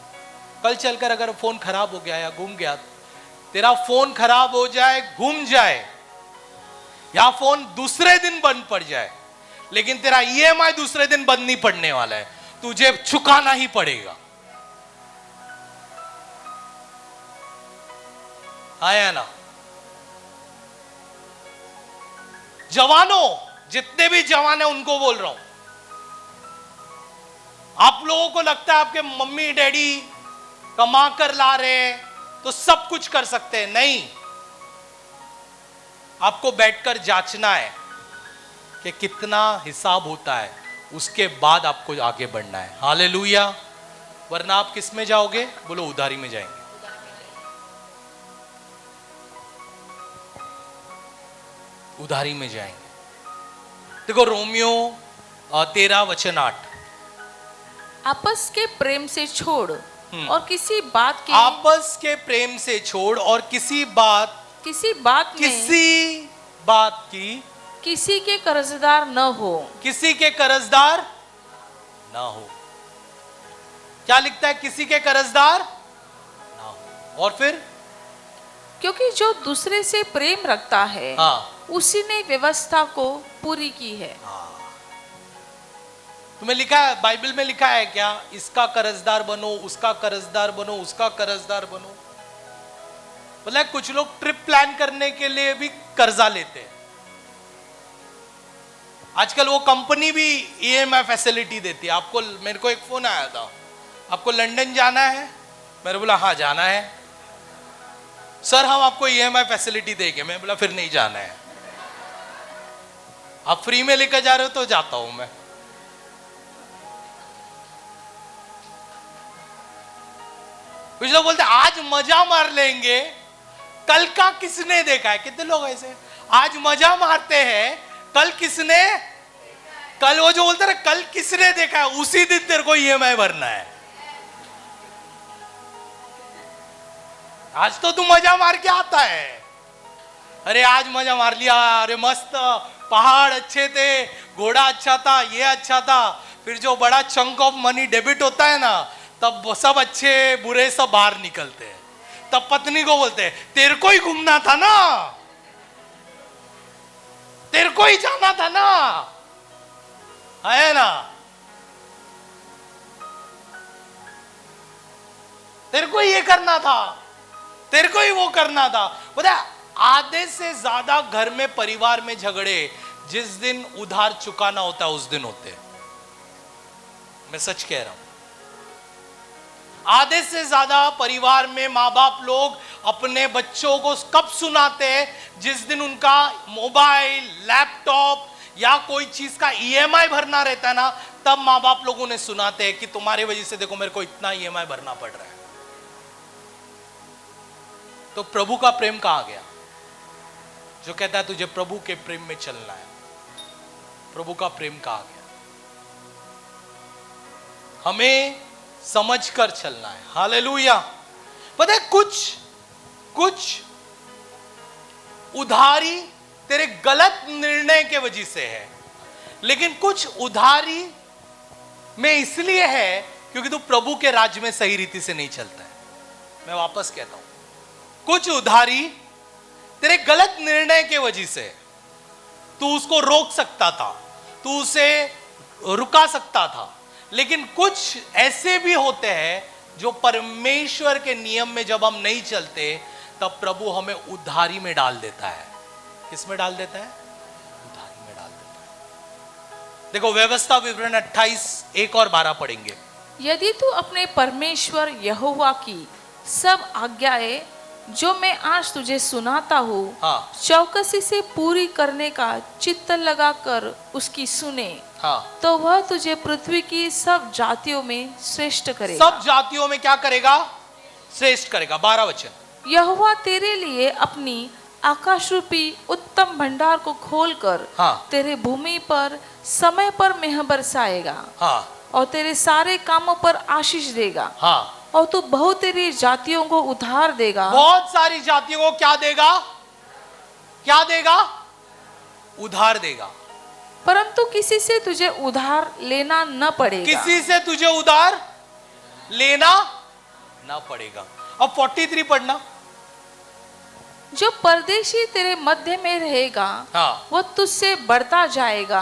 कल चलकर अगर फोन खराब हो गया या गुम गया, तेरा फोन खराब हो जाए, गुम जाए, या फोन दूसरे दिन बंद पड़ जाए, लेकिन तेरा ईएमआई दूसरे दिन बंद नहीं पड़ने वाला है, तुझे चुकाना ही पड़ेगा। आया ना? जवानों, जितने भी जवान हैं उनको बोल रहा हूं, आप लोगों को लगता है आपके मम्मी डैडी कमा कर ला रहे तो सब कुछ कर सकते हैं। नहीं, आपको बैठकर जांचना है कि कितना हिसाब होता है, उसके बाद आपको आगे बढ़ना है। हालेलुया। वरना आप किस में जाओगे? बोलो उधारी में जाएंगे। उधारी में जाएंगे। देखो रोमियो 13:8, आपस के प्रेम से छोड़ और किसी बात के आपस के प्रेम से छोड़ और किसी बात की किसी के कर्जदार न हो। किसी के कर्जदार ना हो। क्या लिखता है? किसी के कर्जदार ना हो। और फिर, क्योंकि जो दूसरे से प्रेम रखता है, हाँ, उसी ने व्यवस्था को पूरी की है। तुम्हें लिखा है, बाइबल में लिखा है क्या, इसका कर्जदार बनो, उसका कर्जदार बनो, उसका कर्जदार बनो? बोला कुछ लोग ट्रिप प्लान करने के लिए भी कर्जा लेते हैं। आजकल वो कंपनी भी ईएमआई फैसिलिटी देती है आपको। मेरे को एक फोन आया था, आपको लंदन जाना है? मैंने बोला हाँ जाना है। सर हम आपको ईएमआई फैसिलिटी देंगे। मैं बोला फिर नहीं जाना है, आप फ्री में लेकर जा रहे हो तो जाता हूं मैं। कुछ लोग बोलते आज मजा मार लेंगे, कल का किसने देखा है? कितने लोग ऐसे आज मजा मारते हैं, कल किसने, कल वो जो बोलते हैं कल किसने देखा है, उसी दिन तेरे को ईएमआई भरना है। आज तो तू मजा मार के आता है, अरे आज मजा मार लिया, अरे मस्त पहाड़ अच्छे थे, घोड़ा अच्छा था, ये अच्छा था। फिर जो बड़ा चंक ऑफ मनी डेबिट होता है ना, तब सब अच्छे बुरे सब बाहर निकलते हैं। तब पत्नी को बोलते हैं तेरे को ही घूमना था ना, तेरे को ही जाना था ना, है ना, तेरे को ये करना था, तेरे को ही वो करना था। पता है आधे से ज्यादा घर में परिवार में झगड़े जिस दिन उधार चुकाना होता है उस दिन होते हैं। मैं सच कह रहा हूं, आधे से ज्यादा परिवार में माँ बाप लोग अपने बच्चों को कब सुनाते हैं? जिस दिन उनका मोबाइल, लैपटॉप या कोई चीज का ईएमआई भरना रहता है ना, तब माँ बाप लोग उन्हें सुनाते हैं कि तुम्हारे वजह से देखो मेरे को इतना ईएमआई भरना पड़ रहा है। तो प्रभु का प्रेम कहां गया जो कहता है तुझे प्रभु के प्रेम में चलना है? प्रभु का प्रेम कहां गया? हमें समझकर चलना है। हालेलुया। पता है कुछ उधारी तेरे गलत निर्णय के वजह से है, लेकिन कुछ उधारी में इसलिए है क्योंकि तू प्रभु के राज्य में सही रीति से नहीं चलता है। मैं वापस कहता हूं, कुछ उधारी तेरे गलत निर्णय के वजह से, तू उसको रोक सकता था, तू उसे रुका सकता था, लेकिन कुछ ऐसे भी होते हैं जो परमेश्वर के नियम में जब हम नहीं चलते तब प्रभु हमें उधारी में डाल देता है। किस में डाल देता है? उधारी में डाल देता है। देखो व्यवस्था विवरण 28 1 और 12 पढ़ेंगे। यदि तू अपने परमेश्वर यहोवा की सब आज्ञाएं जो मैं आज तुझे सुनाता हूँ चौकसी से पूरी करने का चित्त लगाकर उसकी सुने, तो वह तुझे पृथ्वी की सब जातियों में श्रेष्ठ करेगा। सब जातियों में क्या करेगा? श्रेष्ठ करेगा। 12 वचन। यहोवा तेरे लिए अपनी आकाश रूपी उत्तम भंडार को खोलकर तेरे भूमि पर समय पर मेह बरसाएगा और तेरे सारे कामों पर आशीष देगा और तू बहुत तेरी जातियों को उधार देगा। बहुत सारी जातियों को क्या देगा? क्या देगा? उधार देगा। परंतु किसी से तुझे उधार लेना न पड़ेगा। किसी से तुझे उधार लेना ना पड़ेगा। अब 43 पढ़ना। जो परदेशी तेरे मध्य में रहेगा वो तुझसे बढ़ता जाएगा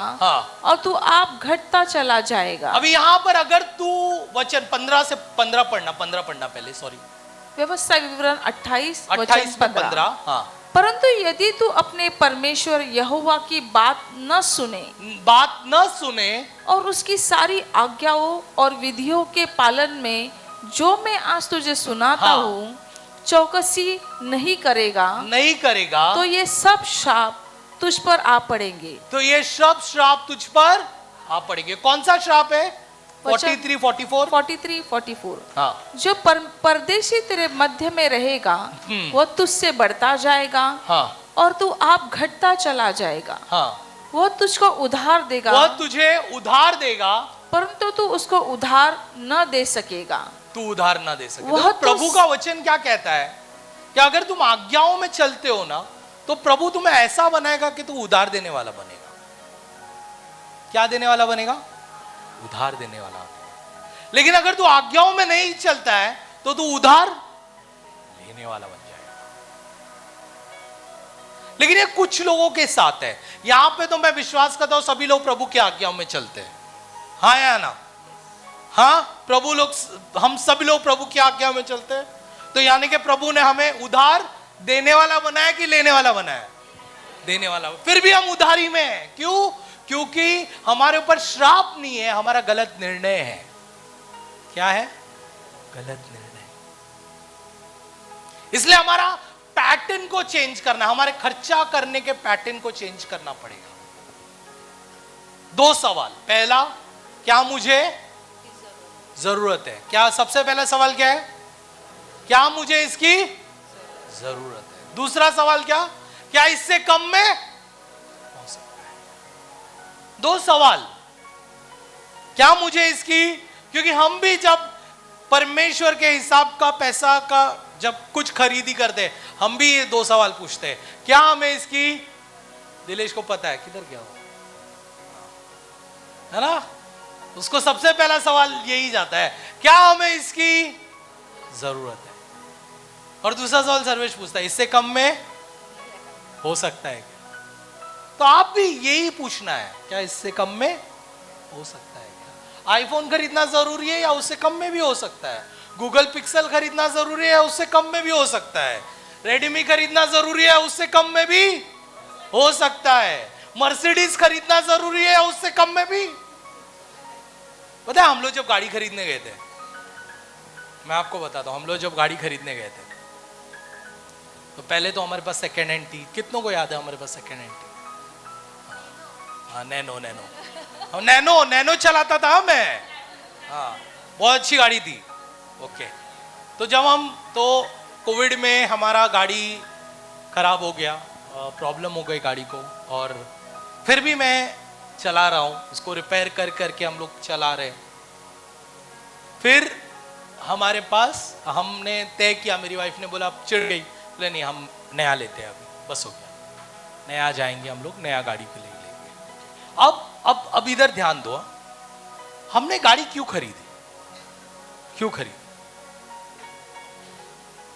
और तू आप घटता चला जाएगा। अभी यहाँ पर अगर तू वचन 15 से 15 पढ़ना, 15 पढ़ना पहले, सॉरी। व्यवस्था विवरण 28 28 में 15। परंतु यदि तू अपने परमेश्वर यहोवा की बात न सुने और उसकी सारी आज्ञाओं और विधियों के पालन में जो मैं आज तुझे सुनाता हूँ चौकसी नहीं करेगा तो ये सब श्राप तुझ पर आ पड़ेंगे। तो ये सब श्राप तुझ पर आ पड़ेंगे। कौन सा श्राप है? 43 44। जो परदेशी तेरे मध्य में रहेगा वो तुझसे बढ़ता जाएगा और तू आप घटता चला जाएगा। वो तुझको उधार देगा, वो तुझे उधार देगा, परंतु तू उसको उधार न दे सकेगा। तू उधार ना दे सके। तो प्रभु का वचन क्या कहता है कि अगर तुम आज्ञाओं में चलते हो ना तो प्रभु तुम्हें ऐसा बनाएगा कि तू उधार देने वाला बनेगा। क्या देने वाला बनेगा? उधार देने वाला। लेकिन अगर तू आज्ञाओं में नहीं चलता है तो तू उधार लेने वाला बन जाएगा। लेकिन ये कुछ लोगों के साथ है। यहां पे तो मैं विश्वास करता हूं सभी लोग प्रभु की आज्ञाओं में चलते हैं। हाँ या ना? हाँ, प्रभु लोग, हम सब लोग प्रभु की आज्ञा में चलते हैं। तो यानी कि प्रभु ने हमें उधार देने वाला बनाया कि लेने वाला बनाया? देने वाला। फिर भी हम उधारी में हैं। क्यों? क्योंकि हमारे ऊपर श्राप नहीं है, हमारा गलत निर्णय है। क्या है? गलत निर्णय। इसलिए हमारा पैटर्न को चेंज करना, हमारे खर्चा करने के पैटर्न को चेंज करना पड़ेगा। 2 सवाल। पहला, क्या मुझे जरूरत है? क्या सबसे पहला सवाल क्या है? क्या मुझे इसकी जरूरत है? दूसरा सवाल क्या इससे कम में हो सकता है? 2 सवाल। क्या मुझे इसकी, क्योंकि हम भी जब परमेश्वर के हिसाब का पैसा का जब कुछ खरीदी करते हैं, हम भी ये 2 सवाल पूछते हैं। क्या हमें इसकी, दिलेश को पता है किधर क्या हो, है ना? उसको सबसे पहला सवाल यही जाता है, क्या हमें इसकी जरूरत है? और दूसरा सवाल सर्वेश पूछता है, इससे कम में हो सकता है क्या? तो आप भी यही पूछना है, क्या इससे कम में हो सकता है क्या? आईफोन खरीदना जरूरी है या उससे कम में भी हो सकता है? गूगल पिक्सल खरीदना जरूरी है, उससे कम में भी हो सकता है? रेडमी खरीदना जरूरी है, उससे कम में भी हो सकता है? मर्सिडीज खरीदना जरूरी है, उससे कम में भी? पता है, हम लोग जब गाड़ी खरीदने गए थे, मैं आपको बताता हूं, हम लोग जब गाड़ी खरीदने गए थे तो पहले तो हमारे पास सेकेंड हैंड थी। कितनों को याद है हमारे पास सेकेंड हैंड थी? हाँ, नैनो चलाता था मैं। हाँ, बहुत अच्छी गाड़ी थी। ओके। तो जब तो कोविड में हमारा गाड़ी खराब हो गया, प्रॉब्लम हो गई गाड़ी को, और फिर भी मैं चला रहा हूं उसको, रिपेयर करके हम लोग चला रहे। फिर हमारे पास, हमने तय किया, मेरी वाइफ ने बोला, चिढ़ गई, बोले नहीं हम नया लेते हैं, अभी बस हो गया, नया जाएंगे हम लोग, नया गाड़ी पे लेंगे। अब इधर ध्यान दो, हमने गाड़ी क्यों खरीदी?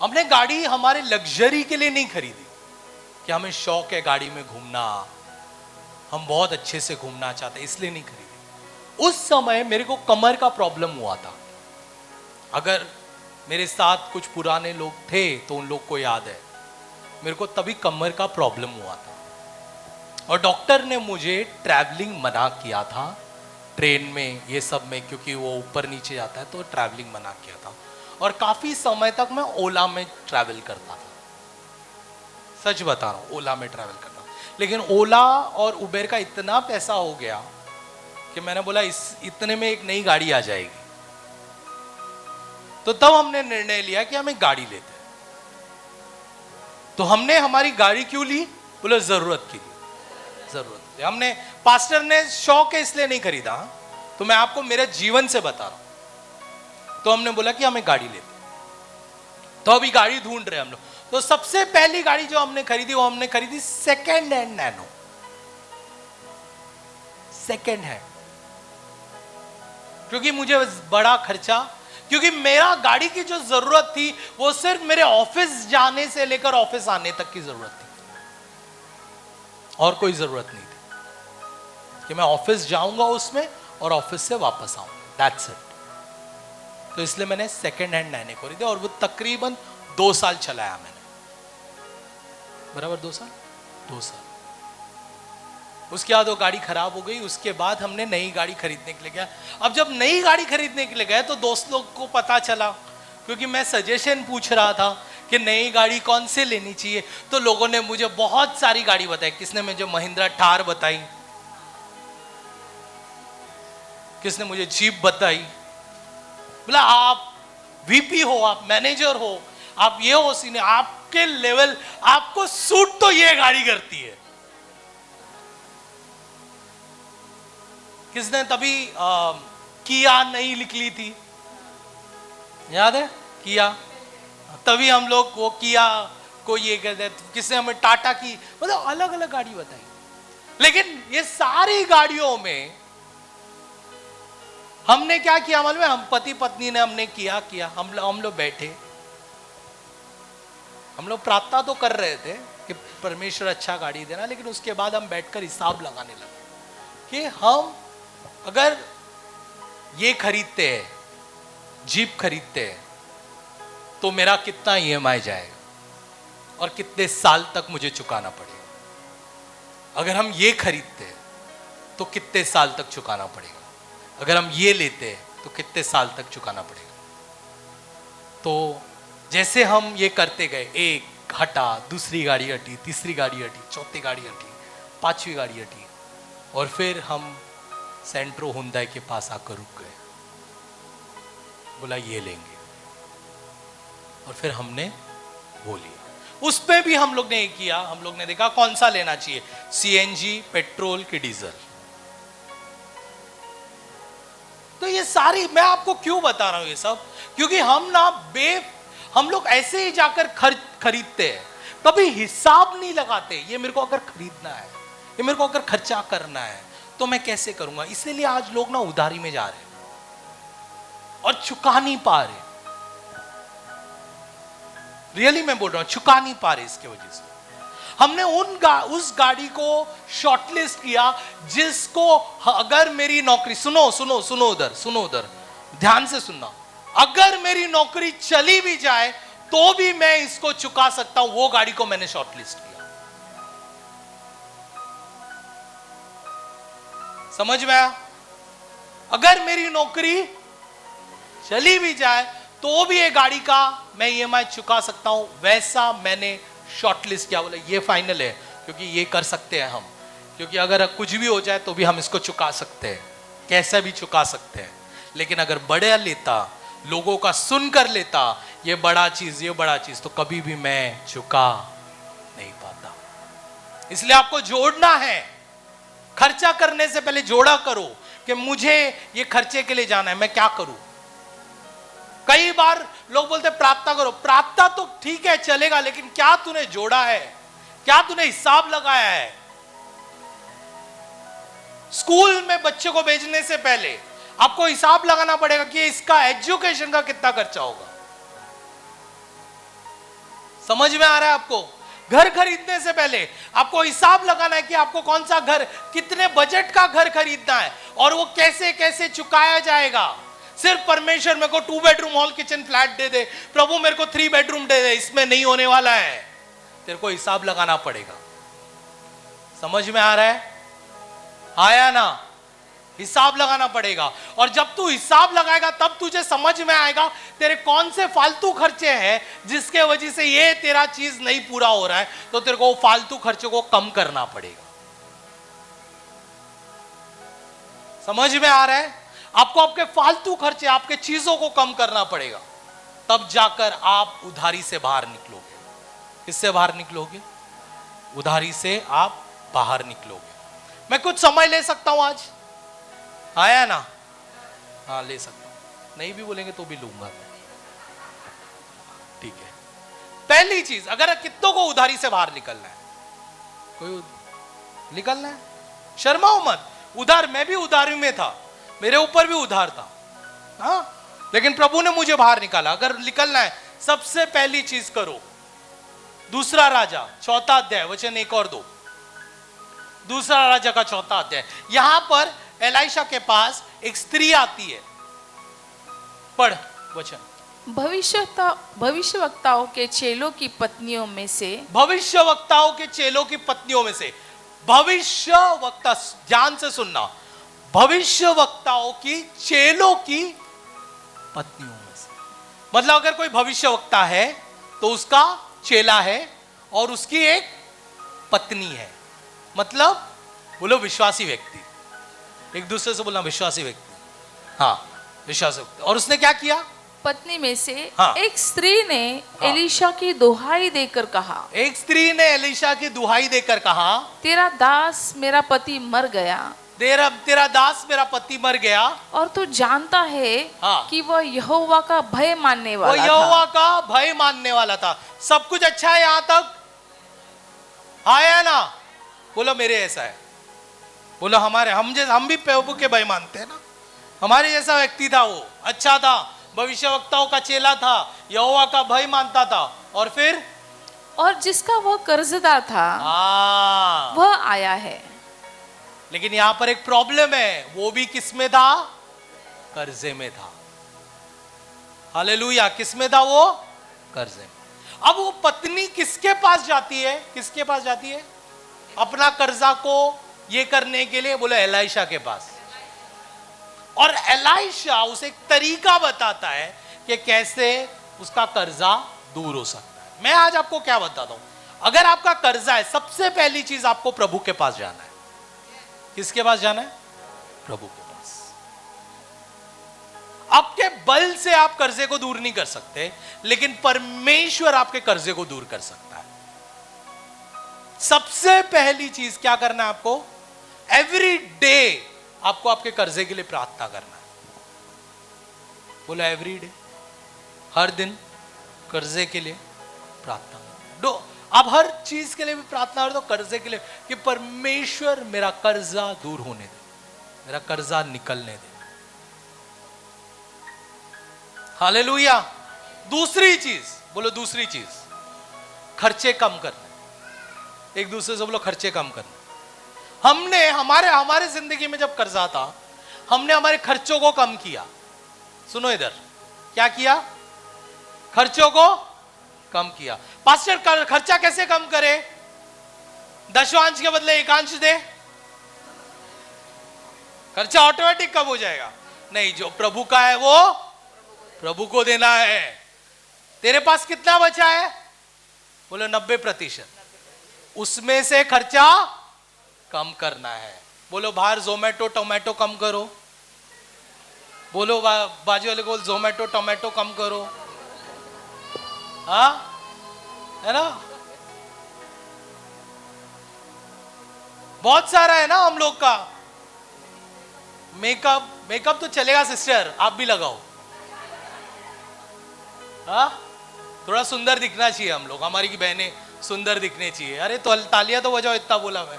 हमने गाड़ी हमारे लग्जरी के लिए नहीं खरीदी कि हमें शौक है गाड़ी में घूमना, हम बहुत अच्छे से घूमना चाहते, इसलिए नहीं खरीदी। उस समय मेरे को कमर का प्रॉब्लम हुआ था। अगर मेरे साथ कुछ पुराने लोग थे तो उन लोग को याद है, मेरे को तभी कमर का प्रॉब्लम हुआ था और डॉक्टर ने मुझे ट्रैवलिंग मना किया था, ट्रेन में ये सब में, क्योंकि वो ऊपर नीचे जाता है, तो ट्रैवलिंग मना किया था। और काफी समय तक मैं ओला में ट्रैवल करता था, सच बता रहा हूँ, ओला में ट्रैवल करता। लेकिन ओला और उबेर का इतना पैसा हो गया कि मैंने बोला इतने में एक नई गाड़ी आ जाएगी। तो तब हमने निर्णय लिया कि हमें गाड़ी लेते हैं। तो हमने हमारी गाड़ी क्यों ली? बोले जरूरत की ली, जरूरत। हमने, पास्टर ने शौक है इसलिए नहीं खरीदा, तो मैं आपको मेरे जीवन से बता रहा हूं। तो हमने बोला कि हमें गाड़ी लेते। तो अभी गाड़ी ढूंढ रहे हैं हम लोग। तो सबसे पहली गाड़ी जो हमने खरीदी, वो हमने खरीदी second hand nano, second hand. क्योंकि मुझे बड़ा खर्चा, क्योंकि मेरा गाड़ी की जो जरूरत थी वो सिर्फ मेरे ऑफिस जाने से लेकर ऑफिस आने तक की जरूरत थी, और कोई जरूरत नहीं थी कि मैं ऑफिस जाऊंगा उसमें और ऑफिस से वापस आऊंगा, दैट्स इट। तो इसलिए मैंने सेकेंड हैंड नैनो खरीदे और वो तकरीबन 2 साल चलाया मैंने, बराबर 2 साल। उसके बाद वो गाड़ी खराब हो गई। उसके बाद हमने नई गाड़ी खरीदने के लिए गया। अब जब नई गाड़ी खरीदने के लिए गए तो दोस्त लोग को पता चला, क्योंकि मैं सजेशन पूछ रहा था कि नई गाड़ी कौन से लेनी चाहिए, तो लोगों ने मुझे बहुत सारी गाड़ी बताई। किसने मुझे महिंद्रा थार बताई, किसने मुझे जीप बताई। बोला आप वीपी हो, आप मैनेजर हो, आप ये हो, सीनियर, आपके लेवल, आपको सूट तो ये गाड़ी करती है। किसने तभी किया नहीं निकली थी, याद है किया? तभी हम लोग वो किया को ये कहते, किसने हमें टाटा की, मतलब अलग अलग गाड़ी बताई। लेकिन ये सारी गाड़ियों में हमने क्या किया मालूम है? हम पति पत्नी ने हमने किया हम लोग बैठे, हम लोग प्रार्थना तो कर रहे थे कि परमेश्वर अच्छा गाड़ी देना, लेकिन उसके बाद हम बैठकर हिसाब लगाने लगे कि हम अगर ये खरीदते हैं, जीप खरीदते हैं, तो मेरा कितना ईएमआई जाएगा और कितने साल तक मुझे चुकाना पड़ेगा। अगर हम ये खरीदते हैं तो कितने साल तक चुकाना पड़ेगा, अगर हम ये लेते हैं तो कितने साल तक चुकाना पड़ेगा। तो जैसे हम ये करते गए, एक हटा, दूसरी गाड़ी हटी, तीसरी गाड़ी हटी, चौथी गाड़ी हटी, पांचवी गाड़ी हटी, और फिर हम सेंट्रो हुंडई के पास आकर रुक गए, बोला ये लेंगे, और फिर हमने वो लिया। उस पे भी हम लोग ने ये किया, हम लोग ने देखा कौन सा लेना चाहिए, सीएनजी, पेट्रोल की डीजल। तो ये सारी मैं आपको क्यों बता रहा हूं ये सब, क्योंकि हम लोग ऐसे ही जाकर खरीदते हैं, कभी हिसाब नहीं लगाते। ये मेरे को अगर खरीदना है, ये मेरे को अगर खर्चा करना है, तो मैं कैसे करूंगा। इसीलिए आज लोग ना उधारी में जा रहे हैं और चुका नहीं पा रहे। रियली मैं बोल रहा हूं, चुका नहीं पा रहे। इसके वजह से हमने उस गाड़ी को शॉर्टलिस्ट किया जिसको अगर मेरी नौकरी, सुनो उधर ध्यान से सुनना, अगर मेरी नौकरी चली भी जाए तो भी मैं इसको चुका सकता हूं। वो गाड़ी को मैंने शॉर्टलिस्ट किया। समझ में आया? अगर मेरी नौकरी चली भी जाए तो भी ये गाड़ी का मैं ईएमआई चुका सकता हूं, वैसा मैंने शॉर्टलिस्ट किया। बोले ये फाइनल है, क्योंकि ये कर सकते हैं हम, क्योंकि अगर कुछ भी हो जाए तो भी हम इसको चुका सकते हैं, कैसे भी चुका सकते हैं। लेकिन अगर बड़ा लेता, लोगों का सुनकर लेता, ये बड़ा चीज, तो कभी भी मैं चुका नहीं पाता। इसलिए आपको जोड़ना है। खर्चा करने से पहले जोड़ा करो कि मुझे ये खर्चे के लिए जाना है, मैं क्या करूं। कई बार लोग बोलते प्रार्थना करो, प्रार्थना तो ठीक है चलेगा, लेकिन क्या तूने जोड़ा है, क्या तूने हिसाब लगाया है। स्कूल में बच्चे को भेजने से पहले आपको हिसाब लगाना पड़ेगा कि इसका एजुकेशन का कितना खर्चा होगा। समझ में आ रहा है आपको? घर खरीदने से पहले आपको हिसाब लगाना है कि आपको कौन सा घर, कितने बजट का घर खरीदना है और वो कैसे कैसे चुकाया जाएगा। सिर्फ परमेश्वर मेरे को 2 बेडरूम हॉल किचन फ्लैट दे दे, प्रभु मेरे को 3 बेडरूम दे दे, इसमें नहीं होने वाला है। तेरे को हिसाब लगाना पड़ेगा। समझ में आ रहा है? आया ना? हिसाब लगाना पड़ेगा। और जब तू हिसाब लगाएगा तब तुझे समझ में आएगा तेरे कौन से फालतू खर्चे हैं जिसके वजह से ये तेरा चीज नहीं पूरा हो रहा है, तो तेरे को फालतू खर्चे को कम करना पड़ेगा। समझ में आ रहा है? आपको आपके फालतू खर्चे, आपके चीजों को कम करना पड़ेगा, तब जाकर आप उधारी से बाहर निकलोगे। किससे बाहर निकलोगे? उधारी से आप बाहर निकलोगे। मैं कुछ समय ले सकता हूं आज, आया ना? हाँ ले सकता हूं, नहीं भी बोलेंगे तो भी लूंगा मैं, ठीक है। पहली चीज, अगर कितनों को उधारी से बाहर निकलना है, कोई निकलना है, शर्माओ मत। उधार, मैं भी उधारी में था, मेरे ऊपर भी उधार था, हाँ, लेकिन प्रभु ने मुझे बाहर निकाला। अगर निकलना है, सबसे पहली चीज करो, 2 राजा 4 अध्याय वचन 1 और 2, 2 राजा का 4 अध्याय। यहां पर एलाइशा के पास एक स्त्री आती है। पढ़ वचन। भविष्यवक्ताओं के चेलों की पत्नियों में से, भविष्यवक्ताओं के चेलों की पत्नियों में से, भविष्यवक्ता, ध्यान से सुनना, भविष्यवक्ताओं की चेलों की पत्नियों में से। मतलब अगर कोई भविष्यवक्ता है तो उसका चेला है और उसकी एक पत्नी है। मतलब बोलो विश्वासी व्यक्ति, एक दूसरे से बोलना विश्वासी व्यक्ति, हाँ विश्वासी व्यक्ति। और उसने क्या किया? पत्नी में से हाँ, एक स्त्री ने एलीशा की दुहाई देकर कहा, एक स्त्री ने एलीशा की दुहाई देकर कहा, तेरा दास मेरा पति मर गया, तेरा दास मेरा पति मर गया, और तू जानता है हाँ, कि वह यहोवा का भय मानने वाला था। वो यहोवा का भय मानने वाला था। सब कुछ अच्छा है यहां तक, आया ना? बोलो मेरे ऐसा है, बोलो हमारे, हम भी प्रभु के भय मानते हैं ना। हमारे जैसा व्यक्ति था, वो अच्छा था, भविष्यवक्ताओं का चेला था, यहोवा का भय मानता था। और फिर, और जिसका वह कर्जदार था वह आया है। लेकिन यहां पर एक प्रॉब्लम है, वो भी किस में था? कर्जे में था। हालेलुया, किस में था वो? कर्जे में। अब वो पत्नी किसके पास जाती है? किसके पास जाती है अपना कर्जा को ये करने के लिए? बोले एलाइशा के पास। और एलाइशा उसे एक तरीका बताता है कि कैसे उसका कर्जा दूर हो सकता है। मैं आज आपको क्या बताता हूं, अगर आपका कर्जा है, सबसे पहली चीज आपको प्रभु के पास जाना है। किसके पास जाना है? प्रभु के पास। आपके बल से आप कर्जे को दूर नहीं कर सकते, लेकिन परमेश्वर आपके कर्जे को दूर कर सकता है। सबसे पहली चीज क्या करना है आपको? एवरी डे आपको आपके कर्जे के लिए प्रार्थना करना है। बोला एवरी डे, हर दिन कर्जे के लिए प्रार्थना दो। आप हर चीज के लिए भी प्रार्थना कर दो, कर्जे के लिए, कि परमेश्वर मेरा कर्जा दूर होने दे, मेरा कर्जा निकलने दे। हालेलुया। दूसरी चीज, बोलो दूसरी चीज, खर्चे कम करने। एक दूसरे से बोलो खर्चे कम करने। हमने हमारे जिंदगी में जब कर्जा था, हमने हमारे खर्चों को कम किया। सुनो इधर, क्या किया? खर्चों को कम किया। पास्टर खर्चा कैसे कम करे? दशवांश के बदले एकांश दे, खर्चा ऑटोमेटिक कम हो जाएगा। नहीं, जो प्रभु का है वो प्रभु को देना है। तेरे पास कितना बचा है? बोलो 90%। उसमें से खर्चा कम करना है। बोलो बाहर जोमेटो टोमेटो कम करो। बोलो बाजू वाले को जोमेटो टोमेटो कम करो। हाँ, है ना? बहुत सारा है ना हम लोग का। मेकअप तो चलेगा सिस्टर, आप भी लगाओ। हाँ, थोड़ा सुंदर दिखना चाहिए हम लोग, हमारी की बहनें सुंदर दिखनी चाहिए। अरे तो तालियां तो बजाओ, इतना बोला मैं।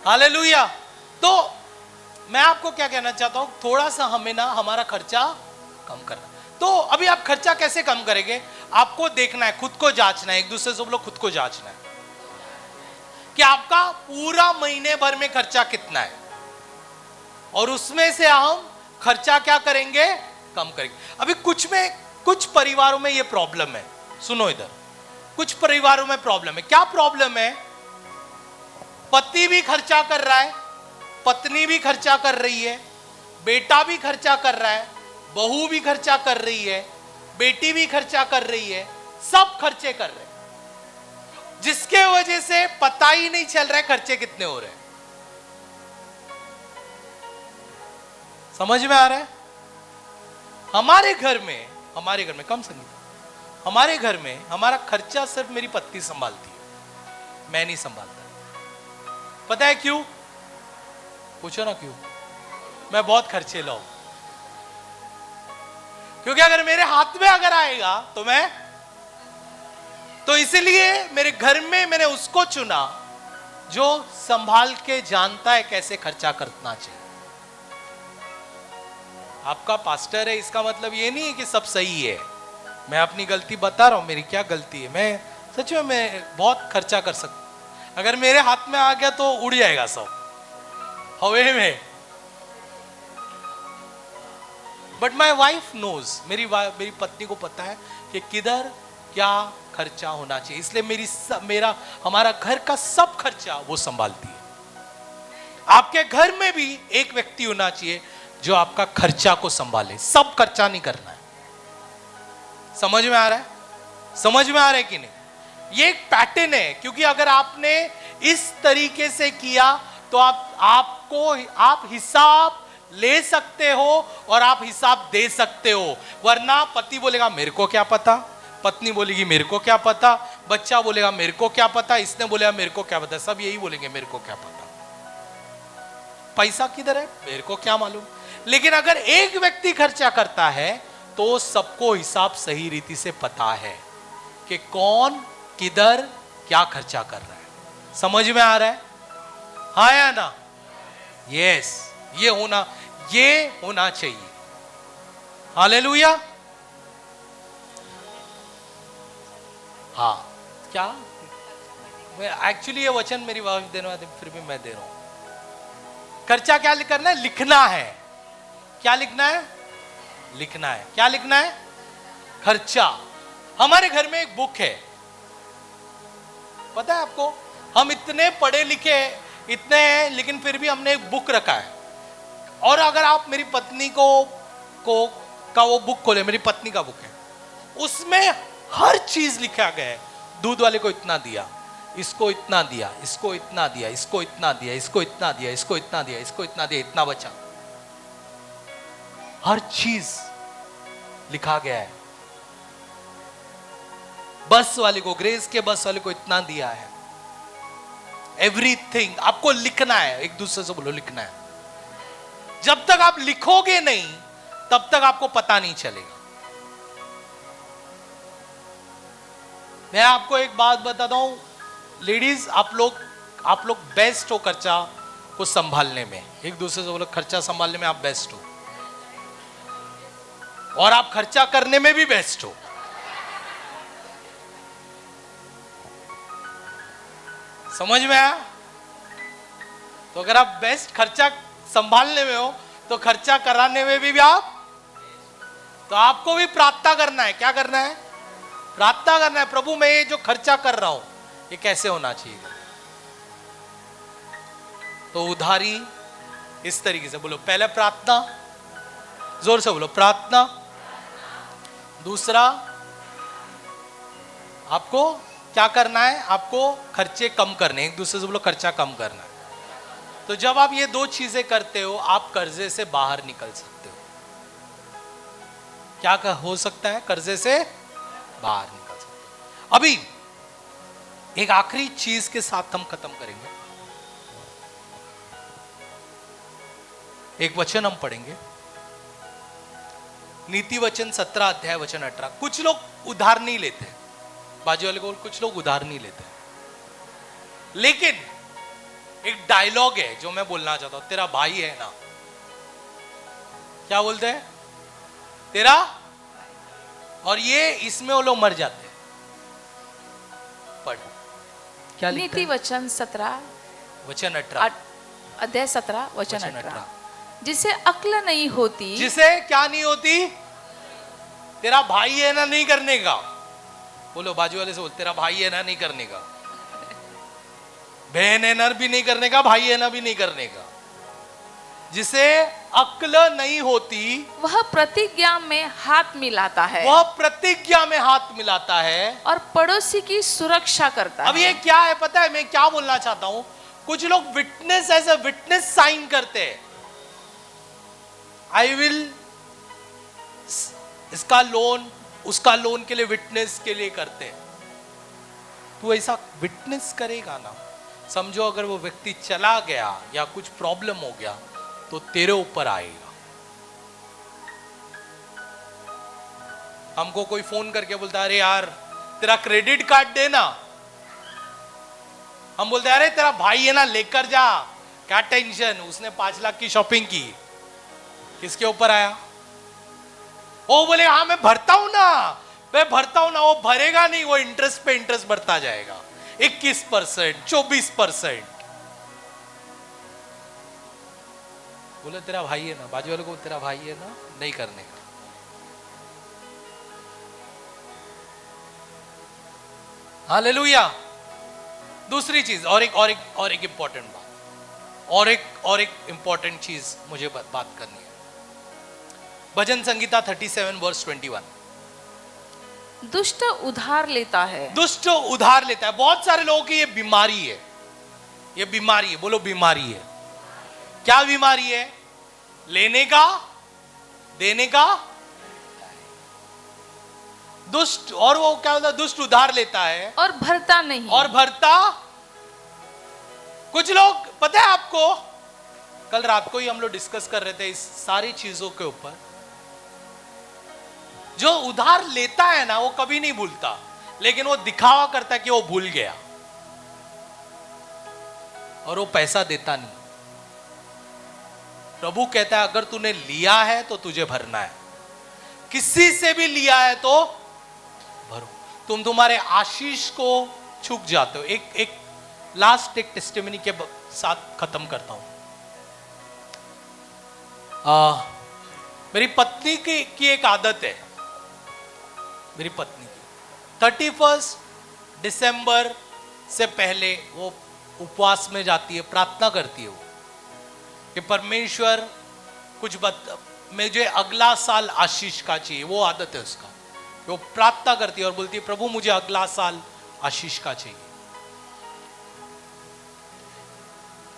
हालेलुया। तो मैं आपको क्या कहना चाहता हूं, थोड़ा सा हमें ना हमारा खर्चा कम करना। तो अभी आप खर्चा कैसे कम करेंगे? आपको देखना है, खुद को जांचना है। एक दूसरे से बोलो खुद को जांचना है कि आपका पूरा महीने भर में खर्चा कितना है, और उसमें से हम खर्चा क्या करेंगे? कम करेंगे। अभी कुछ परिवारों में ये प्रॉब्लम है। सुनो इधर, कुछ परिवारों में प्रॉब्लम है। क्या प्रॉब्लम है? पति भी खर्चा कर रहा है, पत्नी भी खर्चा कर रही है, बेटा भी खर्चा कर रहा है, बहू भी खर्चा कर रही है, बेटी भी खर्चा कर रही है, सब खर्चे कर रहे हैं, जिसके वजह से पता ही नहीं चल रहा है खर्चे कितने हो रहे हैं। समझ में आ रहा है? हमारे घर में कम संगीत, हमारे घर में हमारा खर्चा सिर्फ मेरी पत्नी संभालती है, मैं नहीं संभालता। पता है क्यों? पूछो ना क्यों? मैं बहुत खर्चेला हूं। क्योंकि अगर मेरे हाथ में अगर आएगा तो इसलिए मेरे घर में मैंने उसको चुना जो संभाल के जानता है कैसे खर्चा करना चाहिए। आपका पास्टर है, इसका मतलब ये नहीं है कि सब सही है। मैं अपनी गलती बता रहा हूं, मेरी क्या गलती है। मैं सच में मैं बहुत खर्चा कर सकता, अगर मेरे हाथ में आ गया तो उड़ जाएगा सब हवे में। बट माई वाइफ नोज, मेरी पत्नी को पता है कि किधर क्या खर्चा होना चाहिए, इसलिए हमारा घर का सब खर्चा वो संभालती है। आपके घर में भी एक व्यक्ति होना चाहिए जो आपका खर्चा को संभाले, सब खर्चा नहीं करना है। समझ में आ रहा है? समझ में आ रहा है कि नहीं? ये एक पैटर्न है, क्योंकि अगर आपने इस तरीके से किया तो आप हिसाब ले सकते हो और आप हिसाब दे सकते हो। वरना पति बोलेगा मेरे को क्या पता, पत्नी बोलेगी मेरे को क्या पता, बच्चा बोलेगा मेरे को क्या पता, इसने बोलेगा मेरे को क्या पता, सब यही बोलेंगे मेरे को क्या पता, पैसा किधर है मेरे को क्या मालूम। लेकिन अगर एक व्यक्ति खर्चा करता है तो सबको हिसाब सही रीति से पता है कि कौन किधर क्या खर्चा कर रहा है। समझ में आ रहा है? हाँ या ना? यस, ये होना चाहिए। हालेलुया। हाँ, क्या एक्चुअली ये वचन मेरी वाइफ देने वाली, फिर भी मैं दे रहा हूं। खर्चा क्या करना है? लिखना है। क्या लिखना है? लिखना है। क्या लिखना है? खर्चा। हमारे घर में एक बुक है, पता है आपको? हम इतने पढ़े लिखे इतने हैं, लेकिन फिर भी हमने एक बुक रखा है। और अगर आप मेरी पत्नी को का वो बुक खोले, मेरी पत्नी का बुक है, उसमें हर चीज लिखा गया है। दूध वाले को इतना दिया, इसको इतना दिया, इसको इतना दिया, इसको इतना दिया, इसको इतना दिया, इसको इतना दिया, इसको इतना दिया, इतना बचा। हर चीज लिखा गया है। बस वाले को, ग्रेस के बस वाले को इतना दिया है। एवरीथिंग आपको लिखना है। एक दूसरे से बोलो, लिखना है। जब तक आप लिखोगे नहीं, तब तक आपको पता नहीं चलेगा। मैं आपको एक बात बताता हूं, लेडीज, आप लोग बेस्ट हो खर्चा को संभालने में। एक दूसरे से बोलो, खर्चा संभालने में आप बेस्ट हो, और आप खर्चा करने में भी बेस्ट हो। समझ में आया? तो अगर आप बेस्ट खर्चा संभालने में हो, तो खर्चा कराने में भी आप, तो आपको भी प्रार्थना करना है। क्या करना है? प्रार्थना करना है, प्रभु मैं ये जो खर्चा कर रहा हूं, ये कैसे होना चाहिए। तो उधारी इस तरीके से बोलो। पहले प्रार्थना, जोर से बोलो, प्रार्थना। दूसरा, आपको क्या करना है? आपको खर्चे कम करने। एक दूसरे से बोलो, खर्चा कम करना है। तो जब आप ये दो चीजें करते हो, आप कर्जे से बाहर निकल सकते हो। क्या हो सकता है? कर्जे से बाहर निकल सकते हो। अभी एक आखिरी चीज के साथ हम खत्म करेंगे। एक वचन हम पढ़ेंगे, नीति वचन 17 अध्याय वचन 18। कुछ लोग उधार नहीं लेते, बाजू वाले को, कुछ लोग उधार नहीं लेते, लेकिन एक डायलॉग है जो मैं बोलना चाहता हूं। तेरा भाई है ना, क्या बोलते हैं? तेरा, और ये इसमें वो लोग मर जाते हैं। पढ़, क्या लिखते नीति हैं? वचन 17 वचन 18 अध्याय 17 वचन 18। जिसे अक्ल नहीं होती, जिसे क्या नहीं होती? तेरा भाई है ना नहीं करने का। बोलो बाजू वाले से, बोल, तेरा भाई है ना नहीं करने का। बहन है ना भी नहीं करने का, भाई है ना भी नहीं करने का। जिसे अक्ल नहीं होती, वह प्रतिज्ञा में हाथ मिलाता है, वह प्रतिज्ञा में हाथ मिलाता है, और पड़ोसी की सुरक्षा करता है। अब ये क्या है पता है? मैं क्या बोलना चाहता हूं, कुछ लोग witness as a witness sign करते हैं। आई विल इसका लोन, उसका लोन के लिए विटनेस के लिए करते हैं। तू ऐसा विटनेस करेगा ना, समझो अगर वो व्यक्ति चला गया या कुछ प्रॉब्लम हो गया, तो तेरे ऊपर आएगा। हमको कोई फोन करके बोलता है, अरे यार तेरा क्रेडिट कार्ड देना। हम बोलते हैं, अरे तेरा भाई है ना, लेकर जा, क्या टेंशन, उसने 5 लाख की शॉपिंग की। किसके ऊपर आया? वो बोले, हाँ मैं भरता हूं ना, मैं भरता हूं ना। वो भरेगा नहीं, वो इंटरेस्ट पे इंटरेस्ट बढ़ता जाएगा, 21%, 24%। बोले तेरा भाई है ना, बाजू वाले को, तेरा भाई है ना, नहीं करने का। हालेलुया। दूसरी चीज, और एक इंपॉर्टेंट बात, और एक इंपॉर्टेंट चीज मुझे बात करनी है। भजन संगीता 37 वर्स 21। दुष्ट उधार लेता है, दुष्ट उधार लेता है। बहुत सारे लोगों की ये बीमारी है, ये बीमारी है। बोलो बीमारी है। क्या बीमारी है? लेने का, देने का। दुष्ट, और वो क्या होता है? दुष्ट उधार लेता है और भरता नहीं, और भरता। कुछ लोग, पता है आपको, कल रात को ही हम लोग डिस्कस कर रहे थे इस सारी चीजों के ऊपर। जो उधार लेता है ना, वो कभी नहीं भूलता, लेकिन वो दिखावा करता है कि वो भूल गया, और वो पैसा देता नहीं। प्रभु कहता है, अगर तूने लिया है तो तुझे भरना है। किसी से भी लिया है तो भरो। तुम्हारे आशीष को चूक जाते हो। लास्ट एक टेस्टिमनी के साथ खत्म करता हूं। मेरी पत्नी की एक आदत है, मेरी पत्नी की 31 दिसंबर से पहले वो उपवास में जाती है, प्रार्थना करती है वो कि परमेश्वर मुझे अगला साल आशीष का चाहिए। वो आदत है उसका, वो प्रार्थना करती है और बोलती है प्रभु मुझे अगला साल आशीष का चाहिए।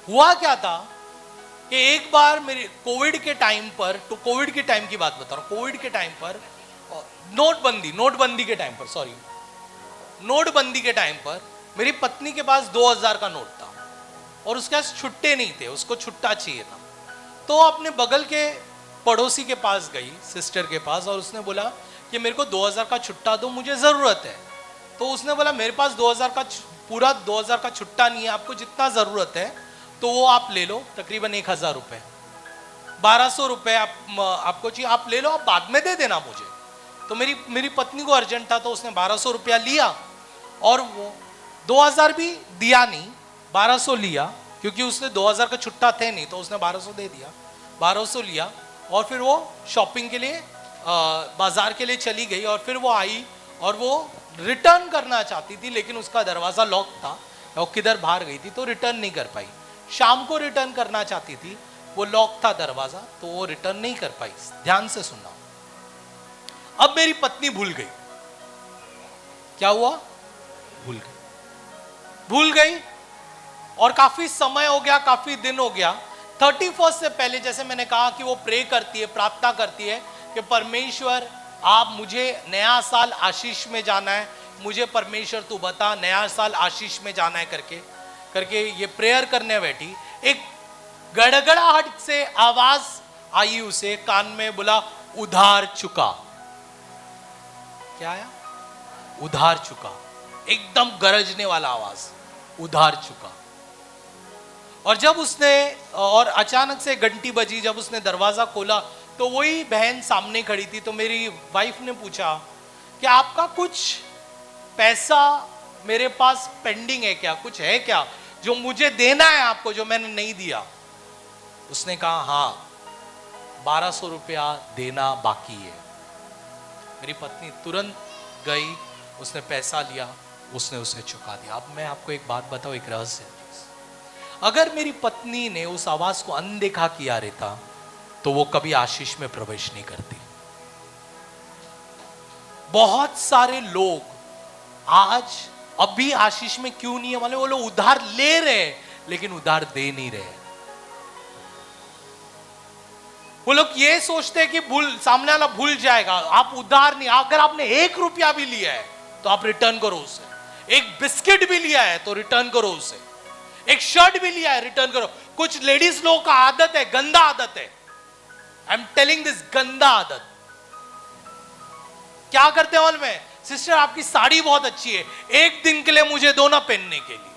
हुआ क्या था कि एक बार मेरे कोविड के टाइम पर, तो कोविड के टाइम की बात बता रहा हूं, कोविड के टाइम पर नोटबंदी के टाइम पर, सॉरी नोटबंदी के टाइम पर मेरी पत्नी के पास 2000 का नोट था और उसके पास छुट्टे नहीं थे, उसको छुट्टा चाहिए था। तो अपने बगल के पड़ोसी के पास गई, सिस्टर के पास, और उसने बोला कि मेरे को 2000 का छुट्टा दो, मुझे जरूरत है। तो उसने बोला मेरे पास 2000 का पूरा 2000 का छुट्टा नहीं है, आपको जितना जरूरत है तो वो आप ले लो, तकरीबन 1000 रुपए, 1200 रुपए आपको चाहिए, आप ले लो, आप बाद में दे देना मुझे। तो मेरी पत्नी को अर्जेंट था, तो उसने 1200 रुपया लिया और वो 2000 भी दिया नहीं, 1200 लिया, क्योंकि उसने 2000 का छुट्टा थे नहीं, तो उसने 1200 दे दिया, 1200 लिया और फिर वो शॉपिंग के लिए बाजार के लिए चली गई। और फिर वो आई और वो रिटर्न करना चाहती थी, लेकिन उसका दरवाजा लॉक था, वो किधर बाहर गई थी तो रिटर्न नहीं कर पाई। शाम को रिटर्न करना चाहती थी, वो लॉक था दरवाजा, तो वो रिटर्न नहीं कर पाई। ध्यान से सुनना। अब मेरी पत्नी भूल गई, क्या हुआ, भूल गई और काफी समय हो गया, काफी दिन हो गया। 31 से पहले, जैसे मैंने कहा कि वो प्रे करती है, प्रार्थना करती है कि परमेश्वर आप मुझे नया साल आशीष में जाना है, मुझे परमेश्वर तू बता नया साल आशीष में जाना है करके ये प्रेयर करने बैठी। एक गड़गड़ाहट से आवाज आई उसे कान में, बोला उधार चुका। क्या आया, उधार चुका, एकदम गरजने वाला आवाज, उधार चुका। और जब उसने, और अचानक से घंटी बजी, जब उसने दरवाजा खोला तो वही बहन सामने खड़ी थी। तो मेरी वाइफ ने पूछा कि आपका कुछ पैसा मेरे पास पेंडिंग है क्या, कुछ है क्या जो मुझे देना है आपको, जो मैंने नहीं दिया। उसने कहा हाँ 1200 रुपया देना बाकी है। मेरी पत्नी तुरंत गई, उसने पैसा लिया, उसने उसे चुका दिया। अब मैं आपको एक बात बताऊं, एक रहस्य। अगर मेरी पत्नी ने उस आवाज को अनदेखा किया रहता तो वो कभी आशीष में प्रवेश नहीं करती। बहुत सारे लोग आज अभी आशीष में क्यों नहीं है मालूम? वो लोग उधार ले रहे लेकिन उधार दे नहीं रहे। वो लोग ये सोचते हैं कि सामने वाला भूल जाएगा। आप उधार नहीं, अगर आपने 1 रुपया भी लिया है तो आप रिटर्न करो उसे। एक बिस्किट भी लिया है तो रिटर्न करो उसे। एक शर्ट भी लिया है रिटर्न करो। कुछ लेडीज लोगों का आदत है, गंदा आदत है, आई एम टेलिंग दिस, गंदा आदत। क्या करते हैं मालूम है? सिस्टर आपकी साड़ी बहुत अच्छी है, एक दिन के लिए मुझे दो ना पहनने के लिए।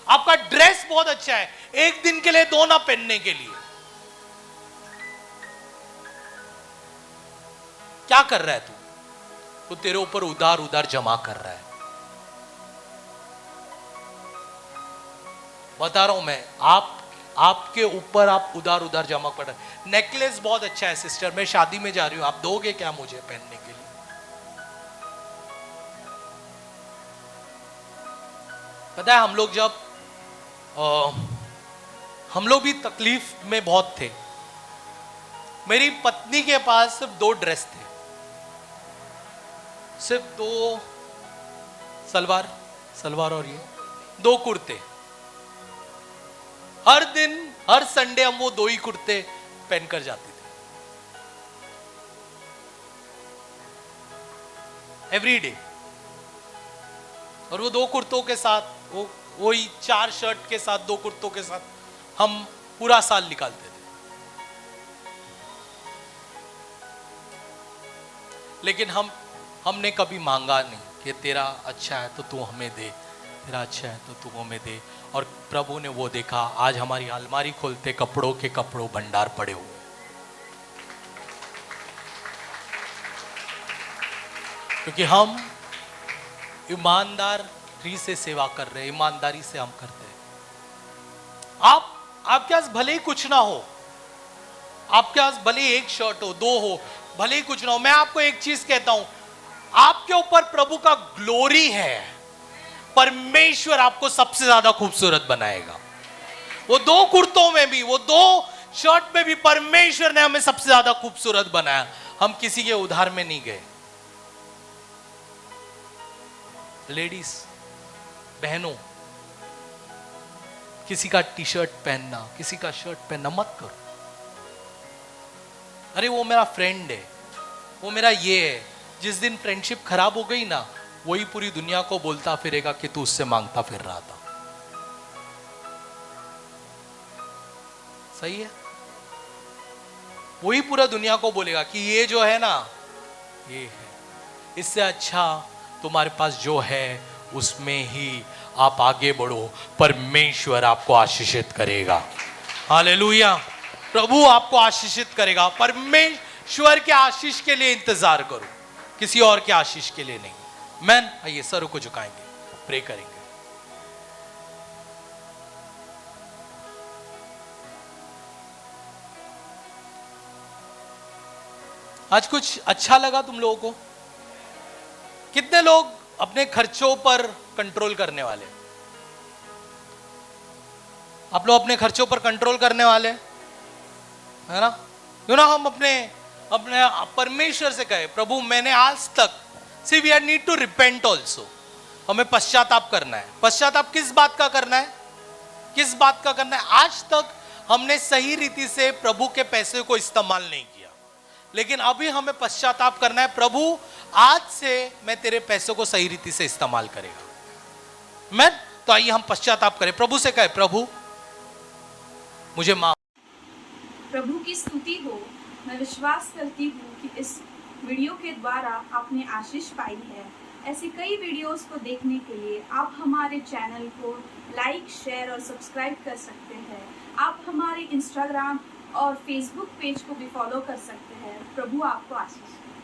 आपका ड्रेस बहुत अच्छा है, एक दिन के लिए दो ना पहनने के लिए। क्या कर रहा है तू? तो तेरे ऊपर उधार उधार जमा कर रहा है। बता रहा हूं मैं, आपके ऊपर आप उधार उधार जमा कर रहे हैं। नेकलेस बहुत अच्छा है सिस्टर, मैं शादी में जा रही हूं, आप दोगे क्या मुझे पहनने के लिए? पता है हम लोग जब हम लोग भी तकलीफ में बहुत थे। मेरी पत्नी के पास सिर्फ 2 ड्रेस थे, सिर्फ 2 सलवार और ये 2 कुर्ते। हर दिन, हर संडे हम वो 2 ही कुर्ते पहनकर जाते थे, एवरी डे। और वो 2 कुर्तों के साथ, वही 4 शर्ट के साथ, 2 कुर्तों के साथ हम पूरा साल निकालते थे। लेकिन हमने कभी मांगा नहीं कि तेरा अच्छा है तो तू हमें दे, तेरा अच्छा है तो तू हमें दे। और प्रभु ने वो देखा, आज हमारी अलमारी खोलते कपड़ों के कपड़ों भंडार पड़े हुए। क्योंकि हम ईमानदार फ्री से सेवा कर रहे हैं, ईमानदारी से हम करते हैं। आपके पास भले ही कुछ ना हो, आपके पास भले ही एक शर्ट हो, दो हो, भले ही कुछ ना हो, मैं आपको एक चीज कहता हूं, आपके ऊपर प्रभु का ग्लोरी है। परमेश्वर आपको सबसे ज्यादा खूबसूरत बनाएगा। वो दो कुर्तों में भी, वो दो शर्ट में भी परमेश्वर ने हमें सबसे ज्यादा खूबसूरत बनाया। हम किसी के उधार में नहीं गए। लेडीज, बहनों, किसी का टी शर्ट पहनना, किसी का शर्ट पहनना मत करो। अरे वो मेरा फ्रेंड है, वो मेरा ये है। जिस दिन फ्रेंडशिप खराब हो गई ना, वही पूरी दुनिया को बोलता फिरेगा कि तू उससे मांगता फिर रहा था। सही है? वही पूरा दुनिया को बोलेगा कि ये जो है ना, ये है। इससे अच्छा तुम्हारे पास जो है उसमें ही आप आगे बढ़ो। परमेश्वर आपको आशीषित करेगा। हालेलुया। प्रभु आपको आशीषित करेगा। परमेश्वर के आशीष के लिए इंतजार करो, किसी और के आशीष के लिए नहीं। मैन, आइए सरों को झुकाएंगे, प्रे करेंगे। आज कुछ अच्छा लगा तुम लोगों को? कितने लोग अपने खर्चों पर कंट्रोल करने वाले? आप लोग अपने खर्चों पर कंट्रोल करने वाले है ना? क्यों ना हम अपने परमेश्वर से कहे, प्रभु मैंने आज तक, see we need to repent also. हमें पश्चाताप करना है। पश्चाताप किस बात का करना है? किस बात का करना है? आज तक हमने सही रीति से प्रभु के पैसे को इस्तेमाल नहीं किया, लेकिन अभी हमें पश्चाताप करना है। प्रभु आज से मैं तेरे पैसों को सही रीति से इस्तेमाल करेगा। मैं तो आइए हम पश्चाताप करें, प्रभु से कहे, प्रभु मुझे माफ। प्रभु की स्तुति हो। मैं विश्वास करती हूँ कि इस वीडियो के द्वारा आपने आशीष पाई है। ऐसी कई वीडियोस को देखने के लिए आप हमारे चैनल को लाइक, शेयर और सब्सक्राइब कर सकते हैं। आप हमारे इंस्टाग्राम और फेसबुक पेज को भी फॉलो कर सकते हैं। प्रभु आपको आशीष दे।